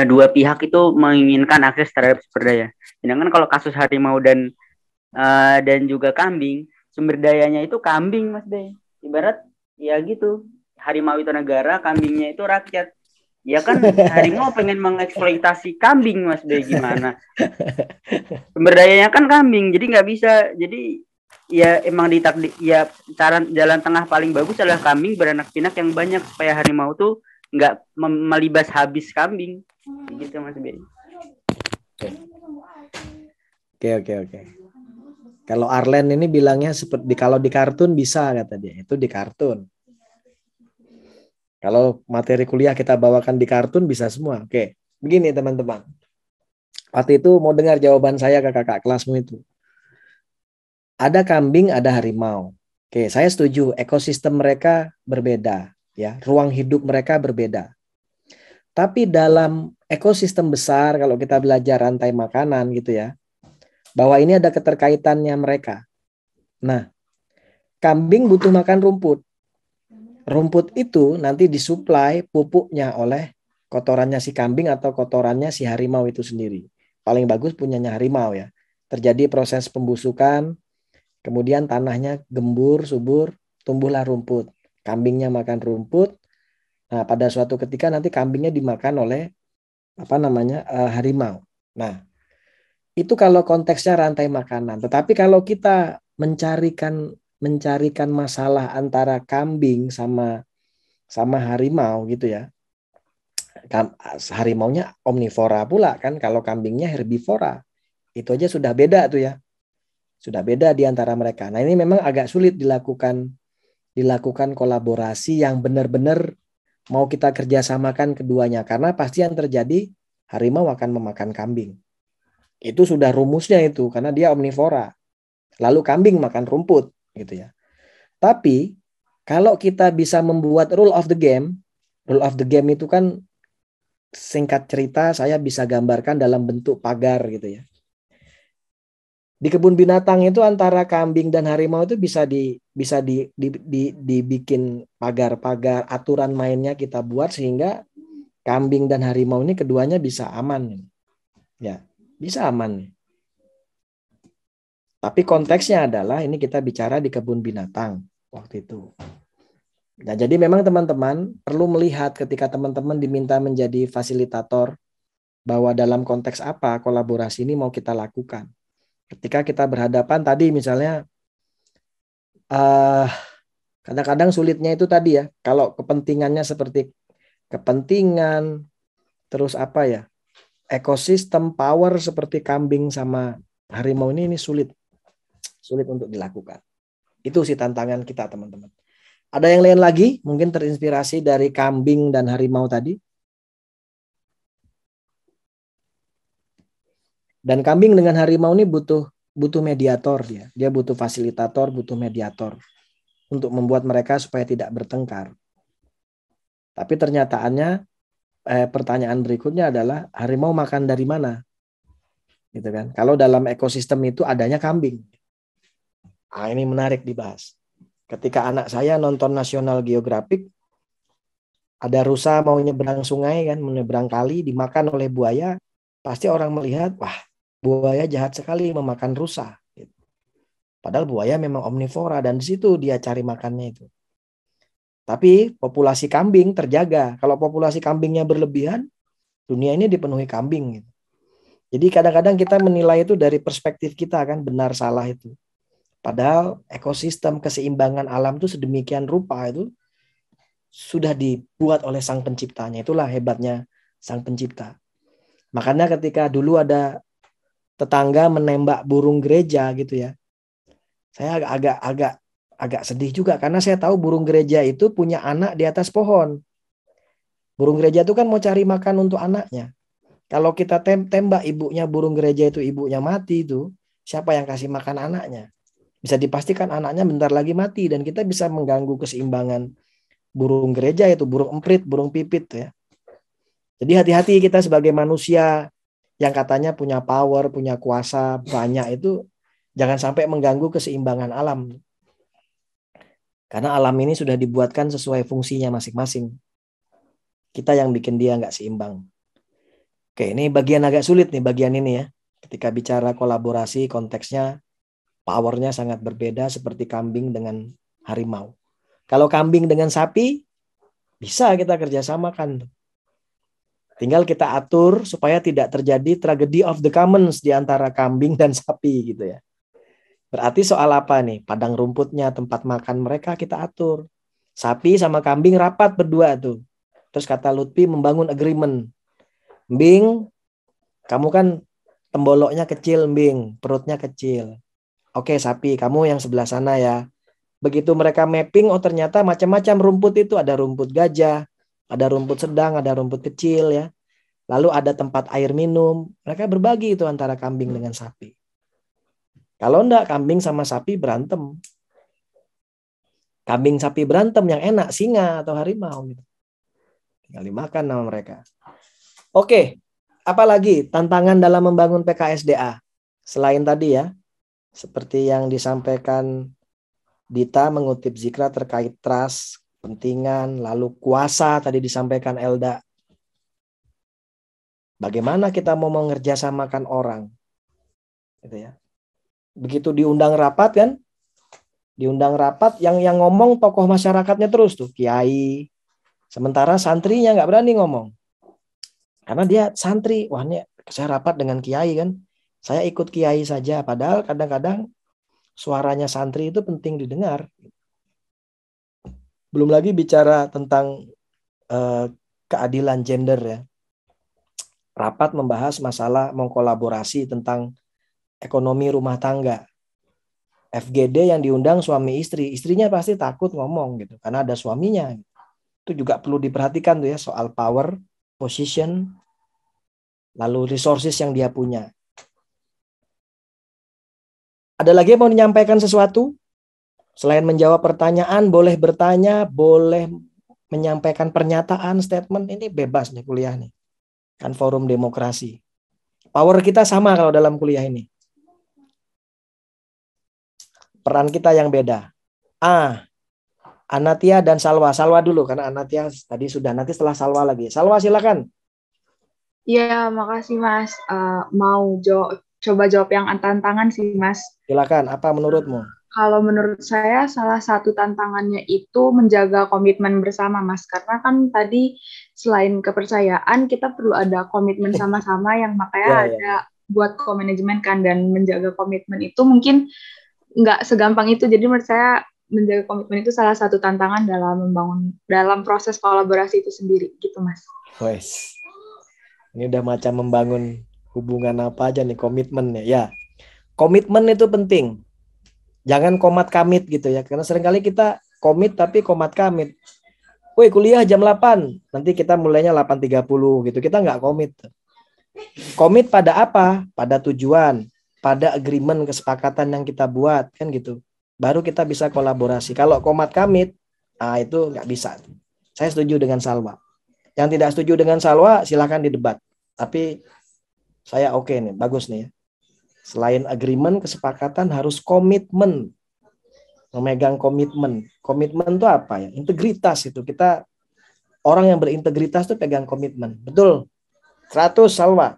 dua pihak itu menginginkan akses terhadap sumber daya. Sedangkan kalau kasus harimau dan juga kambing, sumber dayanya itu kambing, Mas Bey. Ibarat ya gitu, harimau itu negara, kambingnya itu rakyat. Ya kan harimau pengen mengeksploitasi kambing, Mas Bey, gimana? Sumber dayanya kan kambing, jadi nggak bisa. Jadi ya emang ya cara jalan tengah paling bagus adalah kambing beranak pinak yang banyak supaya harimau tuh nggak melibas habis kambing. Gitu, Mas Bey. Oke. Kalau Arlen ini bilangnya seperti kalau di kartun bisa, kata dia. Itu di kartun. Kalau materi kuliah kita bawakan di kartun bisa semua. Oke, begini teman-teman. Waktu itu mau dengar jawaban saya ke kakak kelasmu itu. Ada kambing, ada harimau. Oke, saya setuju. Ekosistem mereka berbeda, ya. Ruang hidup mereka berbeda. Tapi dalam ekosistem besar, kalau kita belajar rantai makanan gitu ya, bahwa ini ada keterkaitannya mereka. Nah, kambing butuh makan rumput. Rumput itu nanti disuplai pupuknya oleh kotorannya si kambing atau kotorannya si harimau itu sendiri. Paling bagus punyanya harimau ya. Terjadi proses pembusukan, kemudian tanahnya gembur, subur, tumbuhlah rumput. Kambingnya makan rumput. Nah, pada suatu ketika nanti kambingnya dimakan oleh harimau. Nah, itu kalau konteksnya rantai makanan. Tetapi kalau kita mencarikan masalah antara kambing sama harimau gitu ya. Harimaunya omnivora pula kan, kalau kambingnya herbivora. Itu aja sudah beda tuh ya. Sudah beda di antara mereka. Nah, ini memang agak sulit dilakukan kolaborasi yang benar-benar mau kita kerjasamakan keduanya, karena pasti yang terjadi harimau akan memakan kambing. Itu sudah rumusnya itu, karena dia omnivora. Lalu kambing makan rumput gitu ya. Tapi kalau kita bisa membuat rule of the game itu kan singkat cerita saya bisa gambarkan dalam bentuk pagar gitu ya. Di kebun binatang itu antara kambing dan harimau itu bisa dibikin pagar-pagar, aturan mainnya kita buat sehingga kambing dan harimau ini keduanya bisa aman. Ya, bisa aman. Tapi konteksnya adalah ini kita bicara di kebun binatang waktu itu. Nah, jadi memang teman-teman perlu melihat ketika teman-teman diminta menjadi fasilitator bahwa dalam konteks apa kolaborasi ini mau kita lakukan. Ketika kita berhadapan tadi misalnya kadang-kadang sulitnya itu tadi ya, kalau kepentingannya seperti kepentingan terus ekosistem power seperti kambing sama harimau ini sulit untuk dilakukan. Itu sih tantangan kita teman-teman. Ada yang lain lagi mungkin terinspirasi dari kambing dan harimau tadi? Dan kambing dengan harimau ini butuh mediator dia. Dia butuh fasilitator, butuh mediator untuk membuat mereka supaya tidak bertengkar. Tapi pertanyaan berikutnya adalah harimau makan dari mana? Gitu kan? Kalau dalam ekosistem itu adanya kambing. Ah, ini menarik dibahas. Ketika anak saya nonton National Geographic, ada rusa mau nyebrang sungai kan, menyeberang kali, dimakan oleh buaya, pasti orang melihat, wah, buaya jahat sekali memakan rusa. Padahal buaya memang omnivora dan di situ dia cari makannya itu. Tapi populasi kambing terjaga. Kalau populasi kambingnya berlebihan, dunia ini dipenuhi kambing. Jadi kadang-kadang kita menilai itu dari perspektif kita kan, benar salah itu. Padahal ekosistem keseimbangan alam itu sedemikian rupa itu sudah dibuat oleh sang penciptanya. Itulah hebatnya sang pencipta. Makanya ketika dulu ada tetangga menembak burung gereja gitu ya, saya agak sedih juga karena saya tahu burung gereja itu punya anak di atas pohon. Burung gereja itu kan mau cari makan untuk anaknya. Kalau kita tembak ibunya burung gereja itu, ibunya mati itu, siapa yang kasih makan anaknya? Bisa dipastikan anaknya bentar lagi mati dan kita bisa mengganggu keseimbangan burung gereja itu, burung emprit, burung pipit ya. Jadi hati-hati kita sebagai manusia yang katanya punya power, punya kuasa banyak itu, jangan sampai mengganggu keseimbangan alam. Karena alam ini sudah dibuatkan sesuai fungsinya masing-masing. Kita yang bikin dia nggak seimbang. Oke, ini bagian agak sulit nih bagian ini ya. Ketika bicara kolaborasi konteksnya powernya sangat berbeda seperti kambing dengan harimau. Kalau kambing dengan sapi bisa kita kerjasamakan. Tinggal kita atur supaya tidak terjadi tragedy of the commons di antara kambing dan sapi gitu ya. Berarti soal apa nih? Padang rumputnya, tempat makan mereka kita atur. Sapi sama kambing rapat berdua tuh. Terus kata Lutfi membangun agreement. Mbing, kamu kan temboloknya kecil, Mbing, perutnya kecil. Oke, sapi, kamu yang sebelah sana ya. Begitu mereka mapping, oh ternyata macam-macam rumput itu. Ada rumput gajah, ada rumput sedang, ada rumput kecil ya. Lalu ada tempat air minum. Mereka berbagi itu antara kambing dengan sapi. Kalau enggak, kambing sama sapi berantem. Kambing sapi berantem yang enak, singa atau harimau gitu. Tinggal dimakan sama mereka. Oke, apalagi tantangan dalam membangun PKSDA? Selain tadi ya, seperti yang disampaikan Dita mengutip Zikra terkait trust, kepentingan, lalu kuasa tadi disampaikan Elda. Bagaimana kita mau mengerjasamakan orang? Gitu ya. Begitu diundang rapat kan? Diundang rapat yang ngomong tokoh masyarakatnya terus tuh, kiai. Sementara santrinya nggak berani ngomong. Karena dia santri, wah ini saya rapat dengan kiai kan, saya ikut kiai saja. Padahal kadang-kadang suaranya santri itu penting didengar. Belum lagi bicara tentang keadilan gender ya. Rapat membahas masalah mengkolaborasi tentang ekonomi rumah tangga. FGD yang diundang suami istri, istrinya pasti takut ngomong gitu, karena ada suaminya. Itu juga perlu diperhatikan tuh ya soal power, position, lalu resources yang dia punya. Ada lagi yang mau menyampaikan sesuatu? Selain menjawab pertanyaan, boleh bertanya, boleh menyampaikan pernyataan, statement. Ini bebas nih kuliah nih. Kan forum demokrasi. Power kita sama kalau dalam kuliah ini. Peran kita yang beda. Anatia dan Salwa. Salwa dulu, karena Anatia tadi sudah. Nanti setelah Salwa lagi. Salwa silakan. Ya, makasih Mas. Mau coba jawab yang tantangan sih Mas. Silakan, apa menurutmu? Kalau menurut saya salah satu tantangannya itu menjaga komitmen bersama Mas. Karena kan tadi selain kepercayaan kita perlu ada komitmen sama-sama yang makanya ada buat co-management kan, dan menjaga komitmen itu mungkin nggak segampang itu. Jadi menurut saya menjaga komitmen itu salah satu tantangan dalam proses kolaborasi itu sendiri gitu Mas. Wes. Ini udah macam membangun hubungan apa aja nih, komitmen ya. Komitmen itu penting. Jangan komat kamit gitu ya. Karena seringkali kita komit tapi komat kamit. Woi kuliah jam 8. Nanti kita mulainya 8.30 gitu. Kita nggak komit. Komit pada apa? Pada tujuan. Pada agreement, kesepakatan yang kita buat. Kan gitu. Baru kita bisa kolaborasi. Kalau komat kamit, itu nggak bisa. Saya setuju dengan Salwa. Yang tidak setuju dengan Salwa, silakan didebat. Tapi saya oke nih, bagus nih ya. Selain agreement, kesepakatan harus komitmen. Memegang komitmen. Komitmen itu apa ya? Integritas itu. Kita orang yang berintegritas itu pegang komitmen. Betul. 100 Salwa.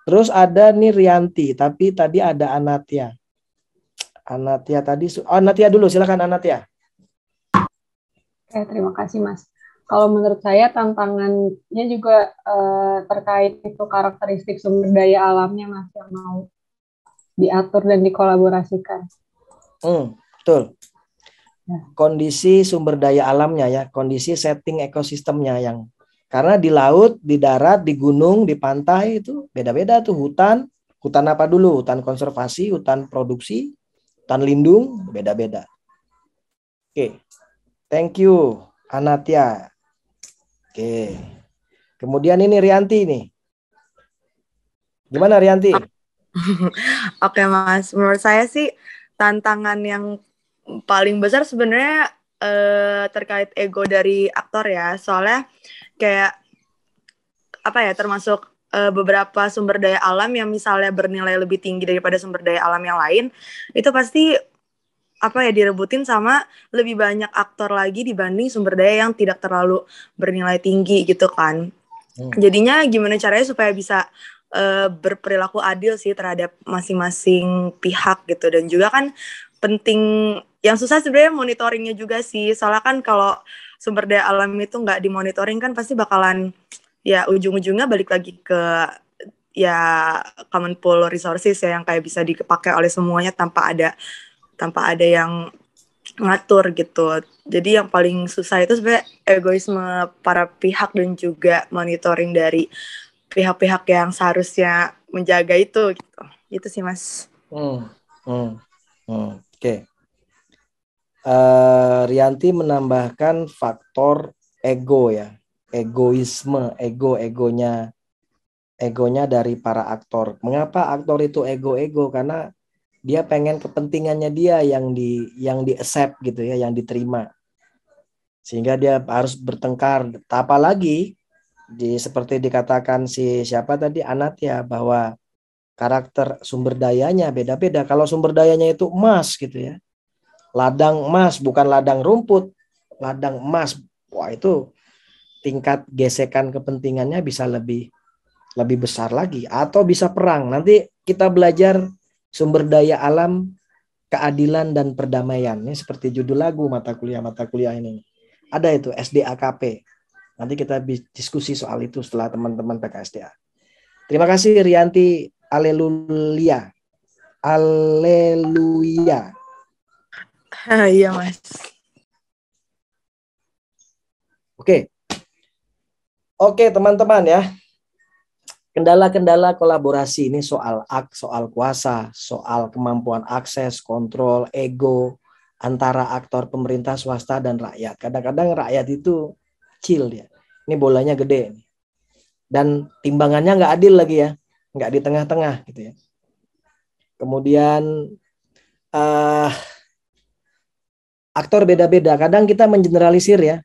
Terus ada nih Rianti, tapi tadi ada Anatia. Anatia tadi. Anatia dulu, silakan Anatia. Oke, terima kasih Mas. Kalau menurut saya tantangannya juga terkait itu karakteristik sumber daya alamnya Mas yang mau diatur dan dikolaborasikan. Betul. Kondisi sumber daya alamnya ya, kondisi setting ekosistemnya yang karena di laut, di darat, di gunung, di pantai itu beda-beda tuh hutan apa dulu? Hutan konservasi, hutan produksi, hutan lindung, beda-beda. Oke. Thank you Anatia. Oke. Kemudian ini Rianti nih. Gimana Rianti? Oke Mas, menurut saya sih tantangan yang paling besar sebenarnya terkait ego dari aktor ya. Soalnya kayak apa ya, termasuk beberapa sumber daya alam yang misalnya bernilai lebih tinggi daripada sumber daya alam yang lain, itu pasti direbutin sama lebih banyak aktor lagi dibanding sumber daya yang tidak terlalu bernilai tinggi gitu kan. Jadinya gimana caranya supaya bisa berperilaku adil sih terhadap masing-masing pihak gitu. Dan juga kan penting, yang susah sebenarnya monitoringnya juga sih. Soalnya kan kalau sumber daya alam itu nggak dimonitoring kan pasti bakalan ya ujung-ujungnya balik lagi ke ya common pool resources ya, yang kayak bisa dipakai oleh semuanya tanpa ada yang ngatur gitu. Jadi yang paling susah itu sebenarnya egoisme para pihak dan juga monitoring dari pihak-pihak yang seharusnya menjaga itu gitu. Itu sih Mas. Oke. Rianti menambahkan faktor ego ya, egoisme, egonya dari para aktor. Mengapa aktor itu ego? Karena dia pengen kepentingannya dia yang di accept gitu ya, yang diterima. Sehingga dia harus bertengkar. Apalagi seperti dikatakan siapa tadi, Anat ya, bahwa karakter sumber dayanya beda-beda. Kalau sumber dayanya itu emas gitu ya, ladang emas, bukan ladang rumput, ladang emas. Wah, itu tingkat gesekan kepentingannya bisa lebih besar lagi, atau bisa perang. Nanti kita belajar sumber daya alam, keadilan dan perdamaian. Ini seperti judul lagu mata kuliah ini. Ada itu SDAKP. Nanti kita diskusi soal itu setelah teman-teman PKSDA. Terima kasih Rianti. Aleluya. Iya Mas. Oke teman-teman ya. Kendala-kendala kolaborasi ini soal kuasa, soal kemampuan akses, kontrol, ego antara aktor pemerintah, swasta dan rakyat. Kadang-kadang rakyat itu kecil dia. Ini bolanya gede nih. Dan timbangannya nggak adil lagi ya, nggak di tengah-tengah gitu ya. Kemudian aktor beda-beda. Kadang kita mengeneralisir ya.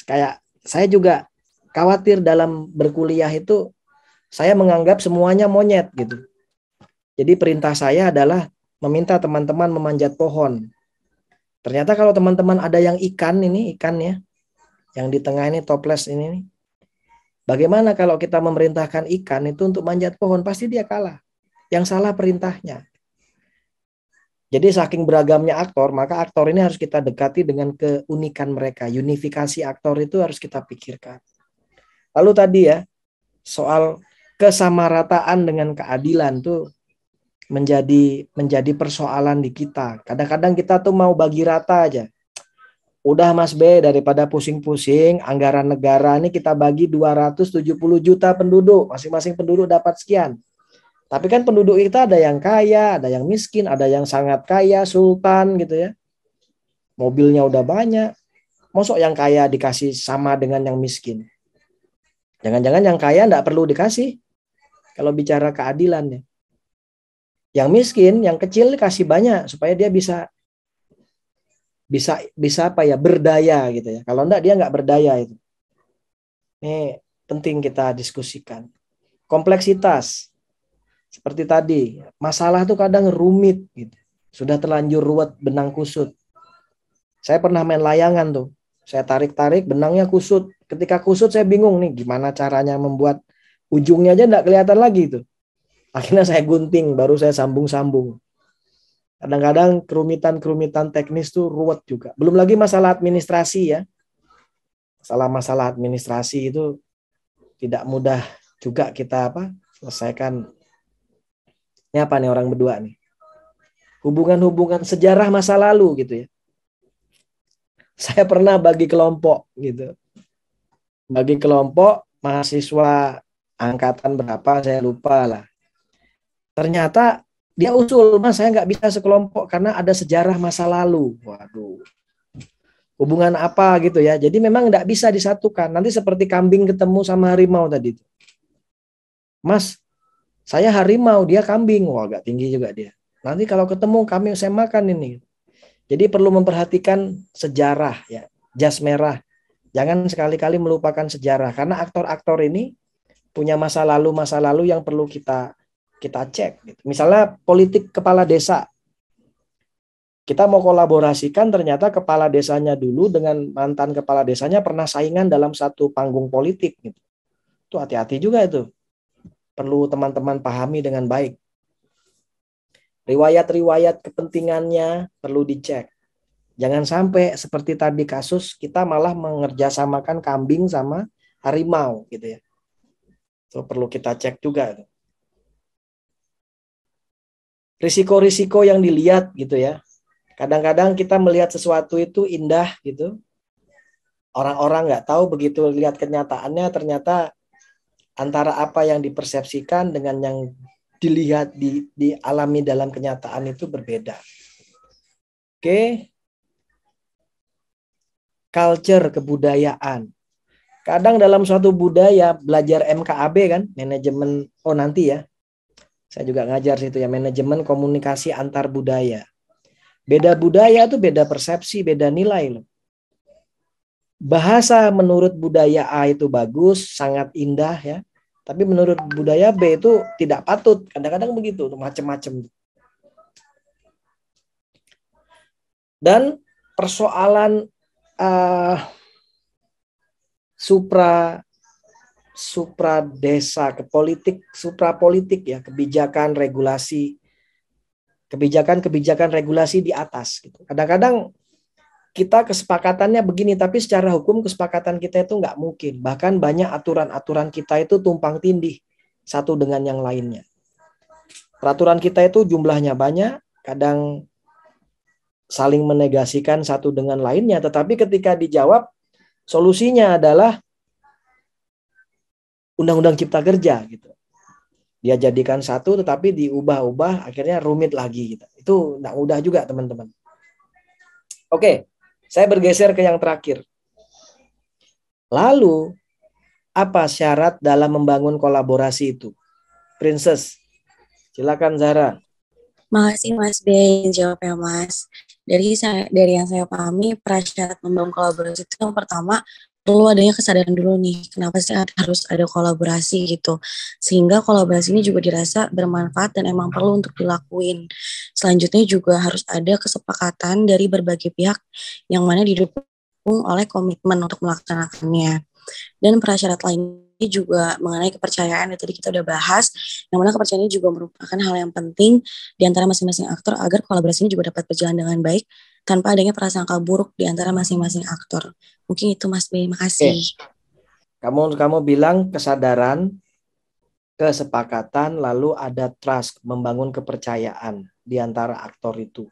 Kayak saya juga khawatir dalam berkuliah itu saya menganggap semuanya monyet gitu. Jadi perintah saya adalah meminta teman-teman memanjat pohon. Ternyata kalau teman-teman ada yang ikan ya, yang di tengah ini toples ini. Bagaimana kalau kita memerintahkan ikan itu untuk manjat pohon? Pasti dia kalah. Yang salah perintahnya. Jadi saking beragamnya aktor, maka aktor ini harus kita dekati dengan keunikan mereka. Unifikasi aktor itu harus kita pikirkan. Lalu tadi ya, soal kesamarataan dengan keadilan tuh menjadi persoalan di kita. Kadang-kadang kita tuh mau bagi rata aja. Udah Mas B, daripada pusing-pusing, anggaran negara ini kita bagi 270 juta penduduk, masing-masing penduduk dapat sekian. Tapi kan penduduk kita ada yang kaya, ada yang miskin, ada yang sangat kaya, sultan gitu ya. Mobilnya udah banyak. Mosok yang kaya dikasih sama dengan yang miskin? Jangan-jangan yang kaya enggak perlu dikasih. Kalau bicara keadilan ya. Yang miskin, yang kecil dikasih banyak supaya dia bisa apa ya, berdaya gitu ya. Kalau enggak dia enggak berdaya itu. Ini penting kita diskusikan. Kompleksitas. Seperti tadi, masalah itu kadang rumit gitu. Sudah terlanjur ruwet, benang kusut. Saya pernah main layangan tuh. Saya tarik-tarik, benangnya kusut. Ketika kusut saya bingung nih gimana caranya membuat ujungnya aja enggak kelihatan lagi tuh. Akhirnya saya gunting, baru saya sambung-sambung. Kadang-kadang kerumitan teknis tuh ruwet juga. Belum lagi masalah administrasi ya. Masalah administrasi itu tidak mudah juga kita selesaikan. Ini apa nih orang berdua nih? Hubungan-hubungan sejarah masa lalu gitu ya. Saya pernah bagi kelompok gitu. Bagi kelompok mahasiswa angkatan berapa saya lupa lah. Ternyata dia usul, Mas saya nggak bisa sekelompok karena ada sejarah masa lalu. Waduh. Hubungan apa gitu ya. Jadi memang nggak bisa disatukan. Nanti seperti kambing ketemu sama harimau tadi. Mas, saya harimau, dia kambing. Wah, agak tinggi juga dia. Nanti kalau ketemu kami saya makan ini. Jadi perlu memperhatikan sejarah ya. Jas merah. Jangan sekali-kali melupakan sejarah karena aktor-aktor ini punya masa lalu yang perlu kita cek gitu. Misalnya politik kepala desa. Kita mau kolaborasikan, ternyata kepala desanya dulu dengan mantan kepala desanya pernah saingan dalam satu panggung politik gitu. Itu hati-hati juga itu. Perlu teman-teman pahami dengan baik. Riwayat-riwayat kepentingannya perlu dicek. Jangan sampai seperti tadi kasus kita malah mengerjasamakan kambing sama harimau gitu ya. Itu perlu kita cek juga. Risiko-risiko yang dilihat gitu ya. Kadang-kadang kita melihat sesuatu itu indah gitu. Orang-orang nggak tahu begitu lihat kenyataannya ternyata antara apa yang dipersepsikan dengan yang dilihat dialami dalam kenyataan itu berbeda. Oke. Culture, kebudayaan. Kadang dalam suatu budaya belajar MKAB kan, manajemen nanti ya. Saya juga ngajar situ ya, manajemen komunikasi antar budaya. Beda budaya itu beda persepsi, beda nilai loh. Bahasa menurut budaya A itu bagus, sangat indah ya. Tapi menurut budaya B itu tidak patut. Kadang-kadang begitu, macam-macam. Dan persoalan supra desa ke politik, supra politik ya, kebijakan regulasi di atas gitu. Kadang-kadang kita kesepakatannya begini, tapi secara hukum kesepakatan kita itu nggak mungkin. Bahkan banyak aturan-aturan kita itu tumpang tindih satu dengan yang lainnya. Peraturan kita itu jumlahnya banyak, kadang saling menegasikan satu dengan lainnya, tetapi ketika dijawab, solusinya adalah Undang-Undang Cipta Kerja gitu. Dia jadikan satu, tetapi diubah-ubah, akhirnya rumit lagi gitu. Itu nggak mudah juga teman-teman. Oke. Saya bergeser ke yang terakhir. Lalu, apa syarat dalam membangun kolaborasi itu? Princess, silakan Zahra. Makasih Mas Ben, jawab ya Mas. Dari yang saya pahami, prasyarat membangun kolaborasi itu yang pertama, perlu adanya kesadaran dulu nih, kenapa sih harus ada kolaborasi gitu. Sehingga kolaborasi ini juga dirasa bermanfaat dan emang perlu untuk dilakuin. Selanjutnya juga harus ada kesepakatan dari berbagai pihak yang mana didukung oleh komitmen untuk melaksanakannya. Dan prasyarat lainnya juga mengenai kepercayaan yang tadi kita udah bahas, yang mana kepercayaan ini juga merupakan hal yang penting di antara masing-masing aktor agar kolaborasi ini juga dapat berjalan dengan baik tanpa adanya prasangka buruk di antara masing-masing aktor. Mungkin itu Mas B, makasih. Kamu bilang kesadaran, kesepakatan, lalu ada trust, membangun kepercayaan di antara aktor itu.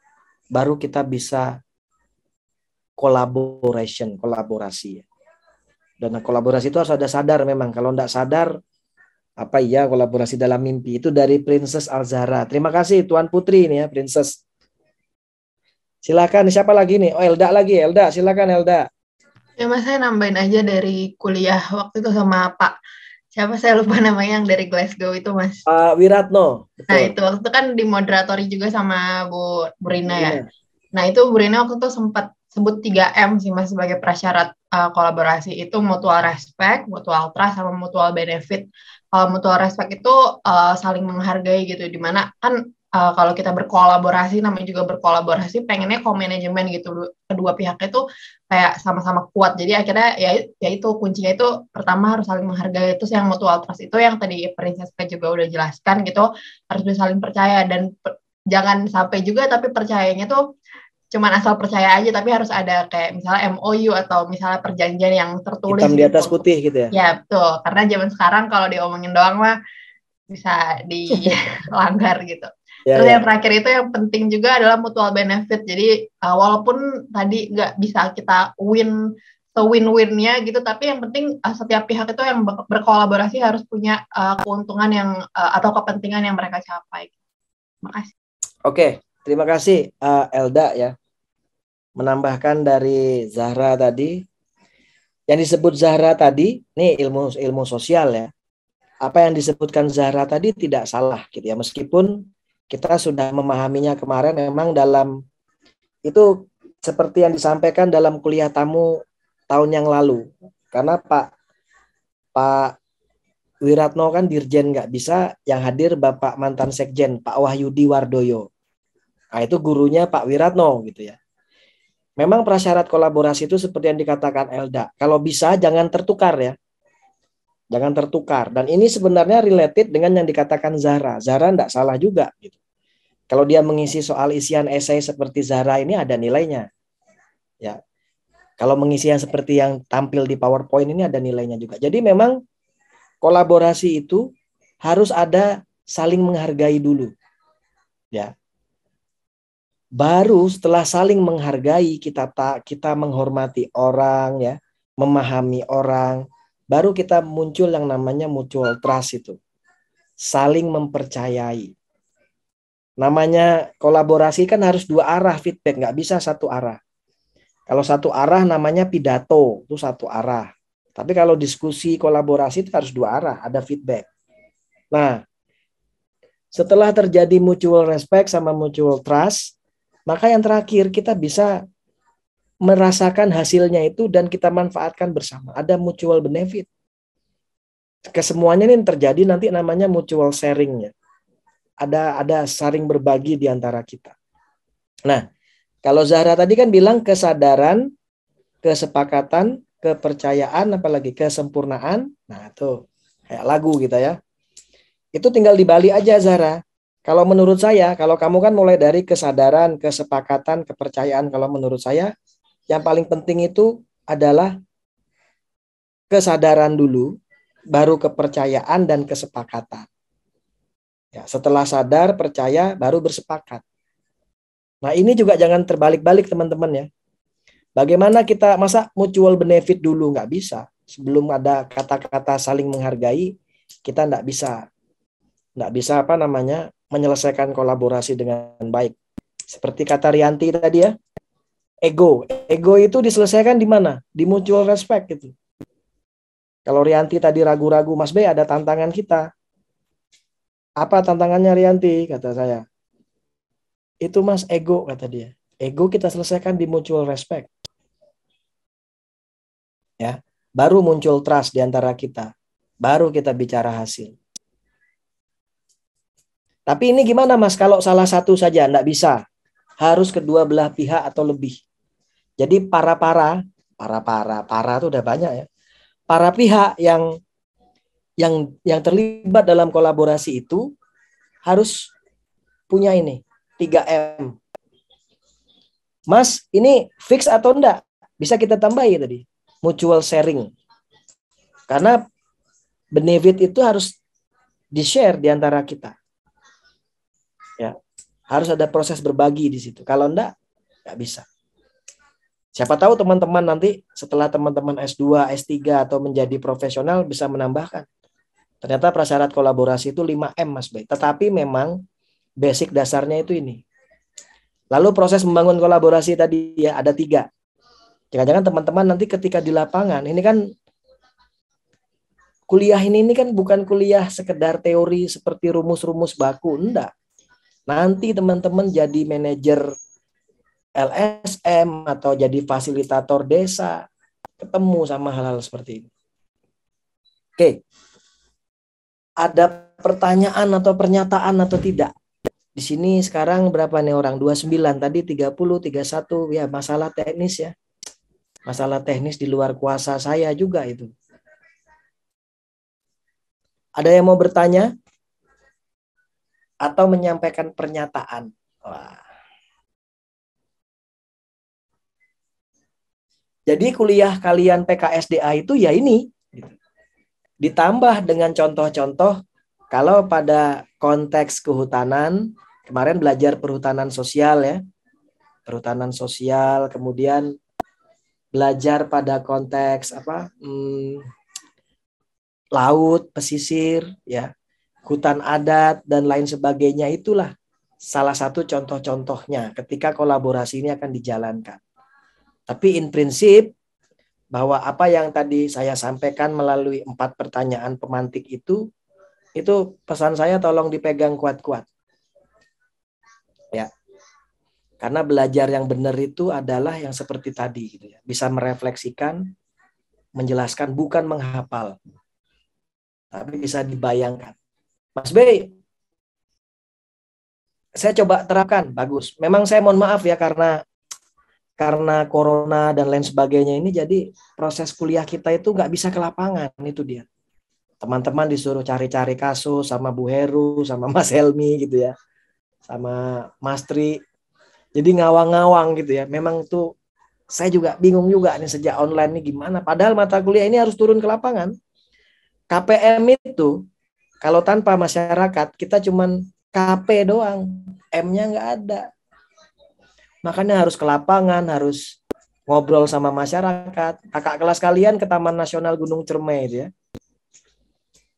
Baru kita bisa kolaborasi. Dan kolaborasi itu harus ada sadar memang. Kalau tidak sadar, apa iya kolaborasi dalam mimpi? Itu dari Princess Alzara. Terima kasih Tuan Putri ini ya, Princess. Silakan, siapa lagi nih? Oh, Elda lagi. Elda, silakan Elda. Ya Mas, saya nambahin aja dari kuliah waktu itu sama Pak. Siapa saya lupa namanya yang dari Glasgow itu Mas. Wiratno. Betul. Nah itu waktu itu kan dimoderatori juga sama Bu Rina ya. Nah itu Bu Rina waktu itu sempat sebut 3M sih Mas sebagai prasyarat kolaborasi. Itu mutual respect, mutual trust, sama mutual benefit. Kalau mutual respect itu saling menghargai gitu. Dimana kan kalau kita berkolaborasi, namanya juga berkolaborasi, pengennya co-management gitu. Kedua pihak itu kayak sama-sama kuat. Jadi akhirnya ya itu kuncinya itu pertama harus saling menghargai. Terus yang mutual trust itu yang tadi Princess juga udah jelaskan gitu, harus bisa saling percaya. Dan jangan sampai juga tapi percayanya tuh cuman asal percaya aja, tapi harus ada kayak misalnya MOU atau misalnya perjanjian yang tertulis. Hitam di atas putih gitu ya? Ya betul, karena zaman sekarang kalau diomongin doang mah bisa dilanggar gitu. Terus yang terakhir itu yang penting juga adalah mutual benefit. Jadi walaupun tadi nggak bisa kita win-win-nya gitu, tapi yang penting setiap pihak itu yang berkolaborasi harus punya keuntungan yang atau kepentingan yang mereka capai. Makasih. Oke, terima kasih Elda ya. Menambahkan dari Zahra tadi. Yang disebut Zahra tadi, ini ilmu sosial ya. Apa yang disebutkan Zahra tadi tidak salah gitu ya. Meskipun kita sudah memahaminya kemarin, memang dalam itu seperti yang disampaikan dalam kuliah tamu tahun yang lalu. Karena Pak Wiratno kan dirjen nggak bisa, yang hadir Bapak mantan Sekjen Pak Wahyudi Wardoyo. Nah itu gurunya Pak Wiratno gitu ya. Memang prasyarat kolaborasi itu seperti yang dikatakan Elda. Kalau bisa jangan tertukar ya. Jangan tertukar. Dan ini sebenarnya related dengan yang dikatakan Zahra. Zahra tidak salah juga. Gitu. Kalau dia mengisi soal isian esai seperti Zahra ini ada nilainya. Ya. Kalau mengisi yang seperti yang tampil di PowerPoint ini ada nilainya juga. Jadi memang kolaborasi itu harus ada saling menghargai dulu. Ya. Baru setelah saling menghargai kita menghormati orang ya, memahami orang, baru kita muncul yang namanya mutual trust itu. Saling mempercayai. Namanya kolaborasi kan harus dua arah feedback, nggak bisa satu arah. Kalau satu arah namanya pidato, itu satu arah. Tapi kalau diskusi kolaborasi itu harus dua arah, ada feedback. Nah, setelah terjadi mutual respect sama mutual trust, maka yang terakhir kita bisa merasakan hasilnya itu dan kita manfaatkan bersama. Ada mutual benefit. Kesemuanya ini terjadi nanti namanya mutual sharing ya. Ada saling berbagi di antara kita. Nah, kalau Zahra tadi kan bilang kesadaran, kesepakatan, kepercayaan, apalagi kesempurnaan. Nah, itu kayak lagu gitu ya. Itu tinggal dibalik aja Zahra. Kalau menurut saya, kalau kamu kan mulai dari kesadaran, kesepakatan, kepercayaan. Kalau menurut saya, yang paling penting itu adalah kesadaran dulu, baru kepercayaan dan kesepakatan. Ya, setelah sadar, percaya, baru bersepakat. Nah ini juga jangan terbalik-balik teman-teman ya. Bagaimana kita, masa mutual benefit dulu? Nggak bisa. Sebelum ada kata-kata saling menghargai, kita nggak bisa menyelesaikan kolaborasi dengan baik. Seperti kata Rianti tadi ya, ego itu diselesaikan di mana? Di mutual respect gitu. Kalau Rianti tadi ragu-ragu, Mas B ada tantangan kita. Apa tantangannya Rianti? Kata saya. Itu Mas ego, kata dia. Ego kita selesaikan di mutual respect. Ya, baru muncul trust di antara kita. Baru kita bicara hasil. Tapi ini gimana Mas? Kalau salah satu saja enggak bisa. Harus kedua belah pihak atau lebih. Jadi para itu udah banyak ya. Para pihak yang terlibat dalam kolaborasi itu harus punya ini 3M. Mas, ini fix atau enggak? Bisa kita tambahin tadi. Mutual sharing. Karena benefit itu harus di-share di antara kita. Ya, harus ada proses berbagi di situ. Kalau enggak bisa. Siapa tahu teman-teman nanti setelah teman-teman S2, S3 atau menjadi profesional bisa menambahkan. Ternyata prasyarat kolaborasi itu 5M Mas Bay. Tetapi memang basic dasarnya itu ini. Lalu proses membangun kolaborasi tadi ya ada 3. Jangan-jangan teman-teman nanti ketika di lapangan, ini kan kuliah ini kan bukan kuliah sekedar teori seperti rumus-rumus baku, enggak. Nanti teman-teman jadi manajer LSM atau jadi fasilitator desa, ketemu sama hal-hal seperti ini. Oke. Ada pertanyaan atau pernyataan atau tidak? Di sini sekarang berapa nih orang? 29, tadi 30, 31, ya masalah teknis ya. Masalah teknis di luar kuasa saya juga itu. Ada yang mau bertanya? Atau menyampaikan pernyataan? Wah. Jadi kuliah kalian PKSDA itu ya ini. Ditambah dengan contoh-contoh, kalau pada konteks kehutanan, kemarin belajar perhutanan sosial ya. Perhutanan sosial, kemudian belajar pada konteks laut, pesisir, ya, hutan adat dan lain sebagainya, itulah salah satu contoh-contohnya ketika kolaborasi ini akan dijalankan. Tapi in prinsip bahwa apa yang tadi saya sampaikan melalui 4 pertanyaan pemantik itu pesan saya tolong dipegang kuat-kuat. Ya. Karena belajar yang benar itu adalah yang seperti tadi gitu ya. Bisa merefleksikan, menjelaskan, bukan menghafal. Tapi bisa dibayangkan. Mas B, saya coba terapkan, bagus. Memang saya mohon maaf ya karena corona dan lain sebagainya ini, jadi proses kuliah kita itu nggak bisa ke lapangan, itu dia. Teman-teman disuruh cari-cari kasus sama Bu Heru, sama Mas Helmi gitu ya, sama Mas Tri. Jadi ngawang-ngawang gitu ya. Memang tuh saya juga bingung juga nih sejak online ini gimana. Padahal mata kuliah ini harus turun ke lapangan. KPM itu kalau tanpa masyarakat kita cuman KP doang, M-nya nggak ada. Makanya harus ke lapangan, harus ngobrol sama masyarakat. Kakak kelas kalian ke Taman Nasional Gunung Cermai itu ya.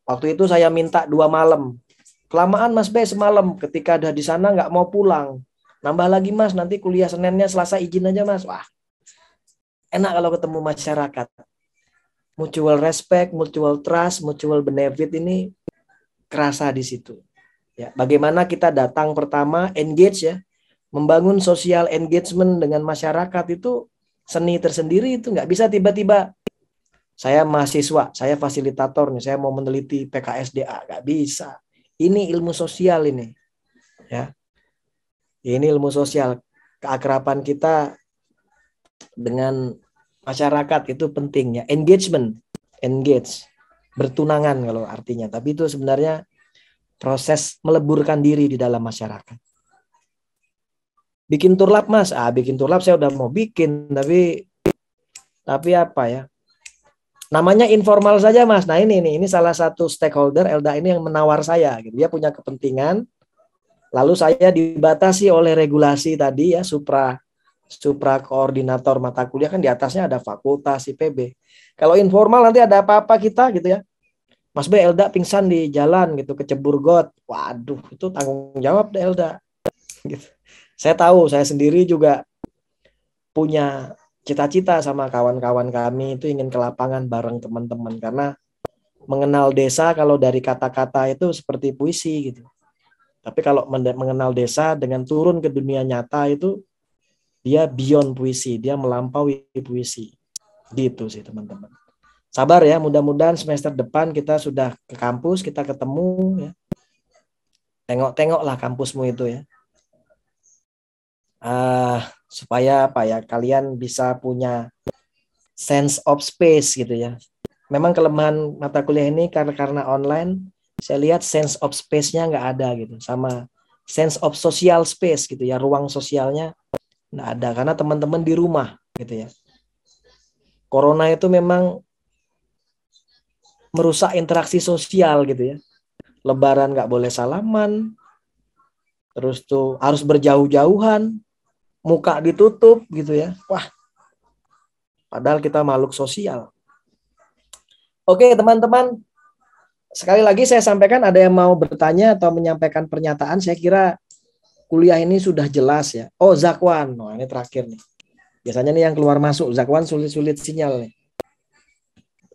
Waktu itu saya minta 2 malam. Kelamaan Mas B semalam, ketika ada di sana nggak mau pulang. Nambah lagi Mas, nanti kuliah Seninnya Selasa izin aja Mas. Wah, enak kalau ketemu masyarakat. Mutual respect, mutual trust, mutual benefit ini kerasa di situ. Ya, bagaimana kita datang pertama, engage ya, membangun social engagement dengan masyarakat itu seni tersendiri, itu nggak bisa tiba-tiba saya mahasiswa, saya fasilitator nih, saya mau meneliti PKSDA, nggak bisa. Ini ilmu sosial ini, ya. Ini ilmu sosial, keakraban kita dengan masyarakat itu penting ya. Engagement, engage, bertunangan kalau artinya. Tapi itu sebenarnya proses meleburkan diri di dalam masyarakat. Bikin turlap Mas, bikin turlap saya udah mau bikin, tapi apa ya? Namanya informal saja Mas. Nah ini salah satu stakeholder Elda ini yang menawar saya. Gitu. Dia punya kepentingan. Lalu saya dibatasi oleh regulasi tadi ya, supra koordinator mata kuliah kan di atasnya ada fakultas IPB. Kalau informal nanti ada apa-apa kita gitu ya. Mas B, Elda pingsan di jalan gitu, kecebur got. Waduh, itu tanggung jawab deh Elda. Gitu. Saya tahu, saya sendiri juga punya cita-cita sama kawan-kawan kami itu ingin ke lapangan bareng teman-teman, karena mengenal desa kalau dari kata-kata itu seperti puisi gitu. Tapi kalau mengenal desa dengan turun ke dunia nyata itu dia beyond puisi, dia melampaui puisi. Gitu sih teman-teman. Sabar ya, mudah-mudahan semester depan kita sudah ke kampus, kita ketemu ya. Tengok-tengoklah kampusmu itu ya. Supaya apa ya, kalian bisa punya sense of space gitu ya. Memang kelemahan mata kuliah ini karena online, saya lihat sense of space-nya nggak ada gitu, sama sense of social space gitu ya, ruang sosialnya nggak ada karena teman-teman di rumah gitu ya. Corona itu memang merusak interaksi sosial gitu ya. Lebaran nggak boleh salaman, terus tuh harus berjauh-jauhan, muka ditutup gitu ya. Wah, padahal kita makhluk sosial. Oke teman-teman, sekali lagi saya sampaikan, ada yang mau bertanya atau menyampaikan pernyataan, saya kira kuliah ini sudah jelas ya. Oh Zakwan, ini terakhir nih. Biasanya nih yang keluar masuk, Zakwan sulit-sulit sinyal nih.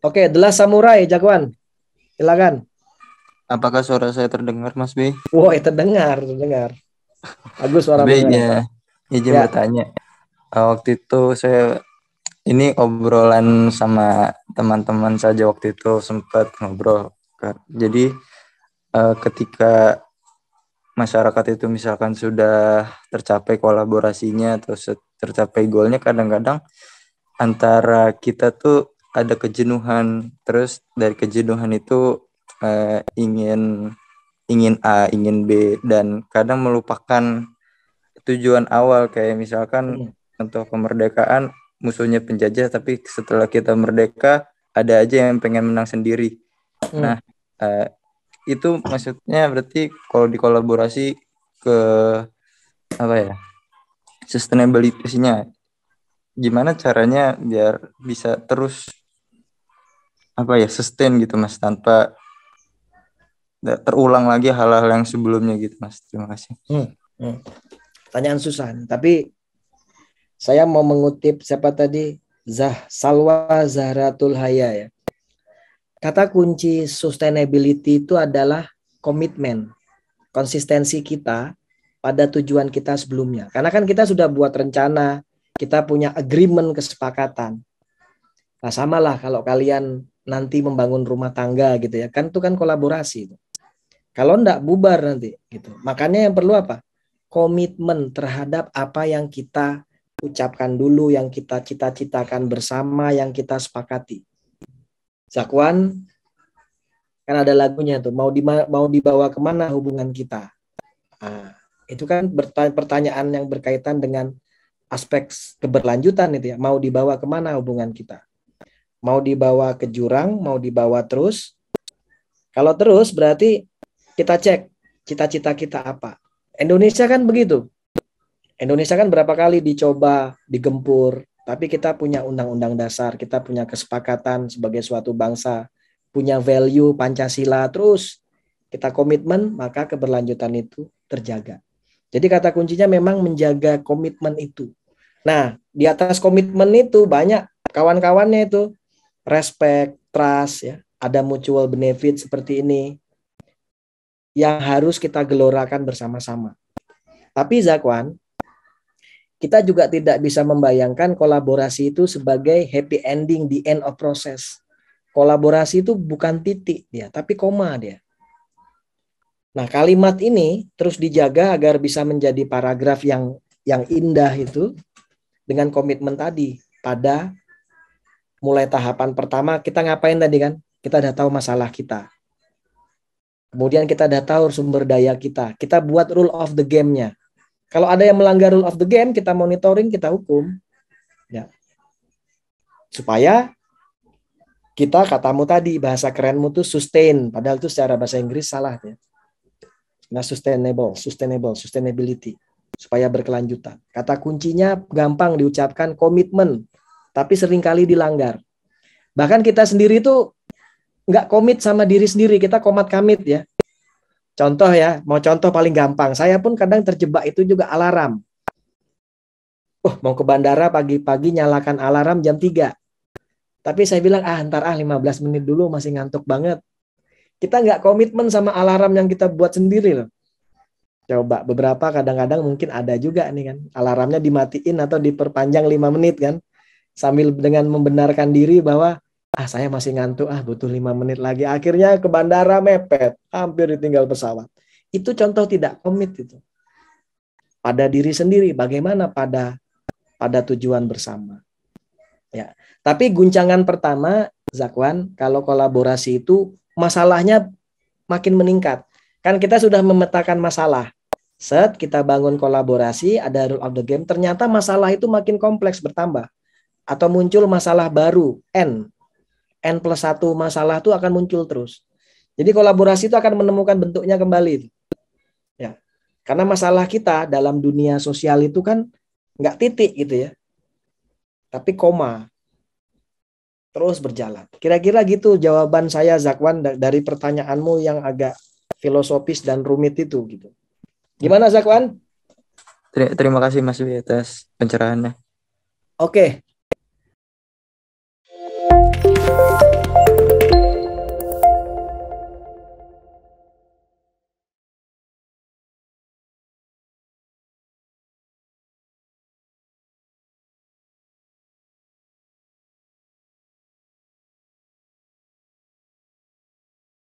Oke, The Last Samurai, Zakwan, silakan. Apakah suara saya terdengar Mas B? Wah, terdengar. Bagus suara B, ya, izin bertanya. Waktu itu saya ini obrolan sama teman-teman saja, waktu itu sempat ngobrol. Jadi ketika masyarakat itu misalkan sudah tercapai kolaborasinya atau tercapai goalnya, kadang-kadang antara kita tuh ada kejenuhan, terus dari kejenuhan itu ingin A, ingin B, dan kadang melupakan tujuan awal, kayak misalkan untuk kemerdekaan musuhnya penjajah, tapi setelah kita merdeka ada aja yang pengen menang sendiri. Nah, itu maksudnya berarti kalau dikolaborasi ke apa ya, sustainability-nya gimana caranya biar bisa terus apa ya, sustain gitu Mas, tanpa terulang lagi hal-hal yang sebelumnya gitu Mas. Terima kasih. Pertanyaan susah, tapi saya mau mengutip siapa tadi, Salwa Zahratul Haya ya. Kata kunci sustainability itu adalah komitmen, konsistensi kita pada tujuan kita sebelumnya. Karena kan kita sudah buat rencana, kita punya agreement, kesepakatan. Nah samalah kalau kalian nanti membangun rumah tangga gitu ya, kan itu kan kolaborasi. Kalau enggak bubar nanti gitu. Makanya yang perlu apa? Komitmen terhadap apa yang kita ucapkan dulu, yang kita cita-citakan bersama, yang kita sepakati. Zakwan, Kan ada lagunya tuh, mau dibawa kemana hubungan kita. Nah, itu kan pertanyaan yang berkaitan dengan aspek keberlanjutan itu ya. Mau dibawa kemana hubungan kita? Mau dibawa ke jurang, mau dibawa terus? Kalau terus berarti kita cek cita-cita kita apa. Indonesia kan begitu. Indonesia kan berapa kali dicoba digempur, tapi kita punya undang-undang dasar, kita punya kesepakatan sebagai suatu bangsa, punya value Pancasila, terus kita komitmen, maka keberlanjutan itu terjaga. Jadi kata kuncinya memang menjaga komitmen itu. Nah, di atas komitmen itu banyak kawan-kawannya itu respect, trust, ya, ada mutual benefit seperti ini yang harus kita gelorakan bersama-sama. Tapi Zakwan, kita juga tidak bisa membayangkan kolaborasi itu sebagai happy ending, the end of process. Kolaborasi itu bukan titik dia, tapi koma dia. Nah, kalimat ini terus dijaga agar bisa menjadi paragraf yang indah itu dengan komitmen tadi. Pada mulai tahapan pertama kita ngapain tadi kan? Kita udah tahu masalah kita. Kemudian kita udah tahu sumber daya kita. Kita buat rule of the game-nya. Kalau ada yang melanggar rule of the game, kita monitoring, kita hukum. Ya. Supaya kita, katamu tadi, bahasa kerenmu tuh sustain. Padahal itu secara bahasa Inggris salah. Ya. Nah, sustainability. Supaya berkelanjutan. Kata kuncinya gampang diucapkan komitmen. Tapi seringkali dilanggar. Bahkan kita sendiri tuh nggak komit sama diri sendiri. Kita komat kamit ya. Contoh ya, mau contoh paling gampang. Saya pun kadang terjebak itu juga alarm. Mau ke bandara pagi-pagi nyalakan alarm jam 3. Tapi saya bilang, ntar 15 menit dulu masih ngantuk banget. Kita nggak komitmen sama alarm yang kita buat sendiri loh. Coba beberapa kadang-kadang mungkin ada juga nih kan. Alarmnya dimatiin atau diperpanjang 5 menit kan. Sambil dengan membenarkan diri bahwa saya masih ngantuk, butuh 5 menit lagi. Akhirnya ke bandara mepet, hampir ditinggal pesawat. Itu contoh tidak komit itu. Pada diri sendiri, bagaimana pada tujuan bersama. Ya. Tapi guncangan pertama, Zakwan, kalau kolaborasi itu masalahnya makin meningkat. Kan kita sudah memetakan masalah. Kita bangun kolaborasi, ada rule of the game, ternyata masalah itu makin kompleks bertambah. Atau muncul masalah baru, N+1 masalah itu akan muncul terus. Jadi kolaborasi itu akan menemukan bentuknya kembali. Ya. Karena masalah kita dalam dunia sosial itu kan nggak titik gitu ya. Tapi koma. Terus berjalan. Kira-kira gitu jawaban saya Zakwan dari pertanyaanmu yang agak filosofis dan rumit itu gitu. Gimana Zakwan? Terima kasih Mas Wi atas pencerahannya. Oke.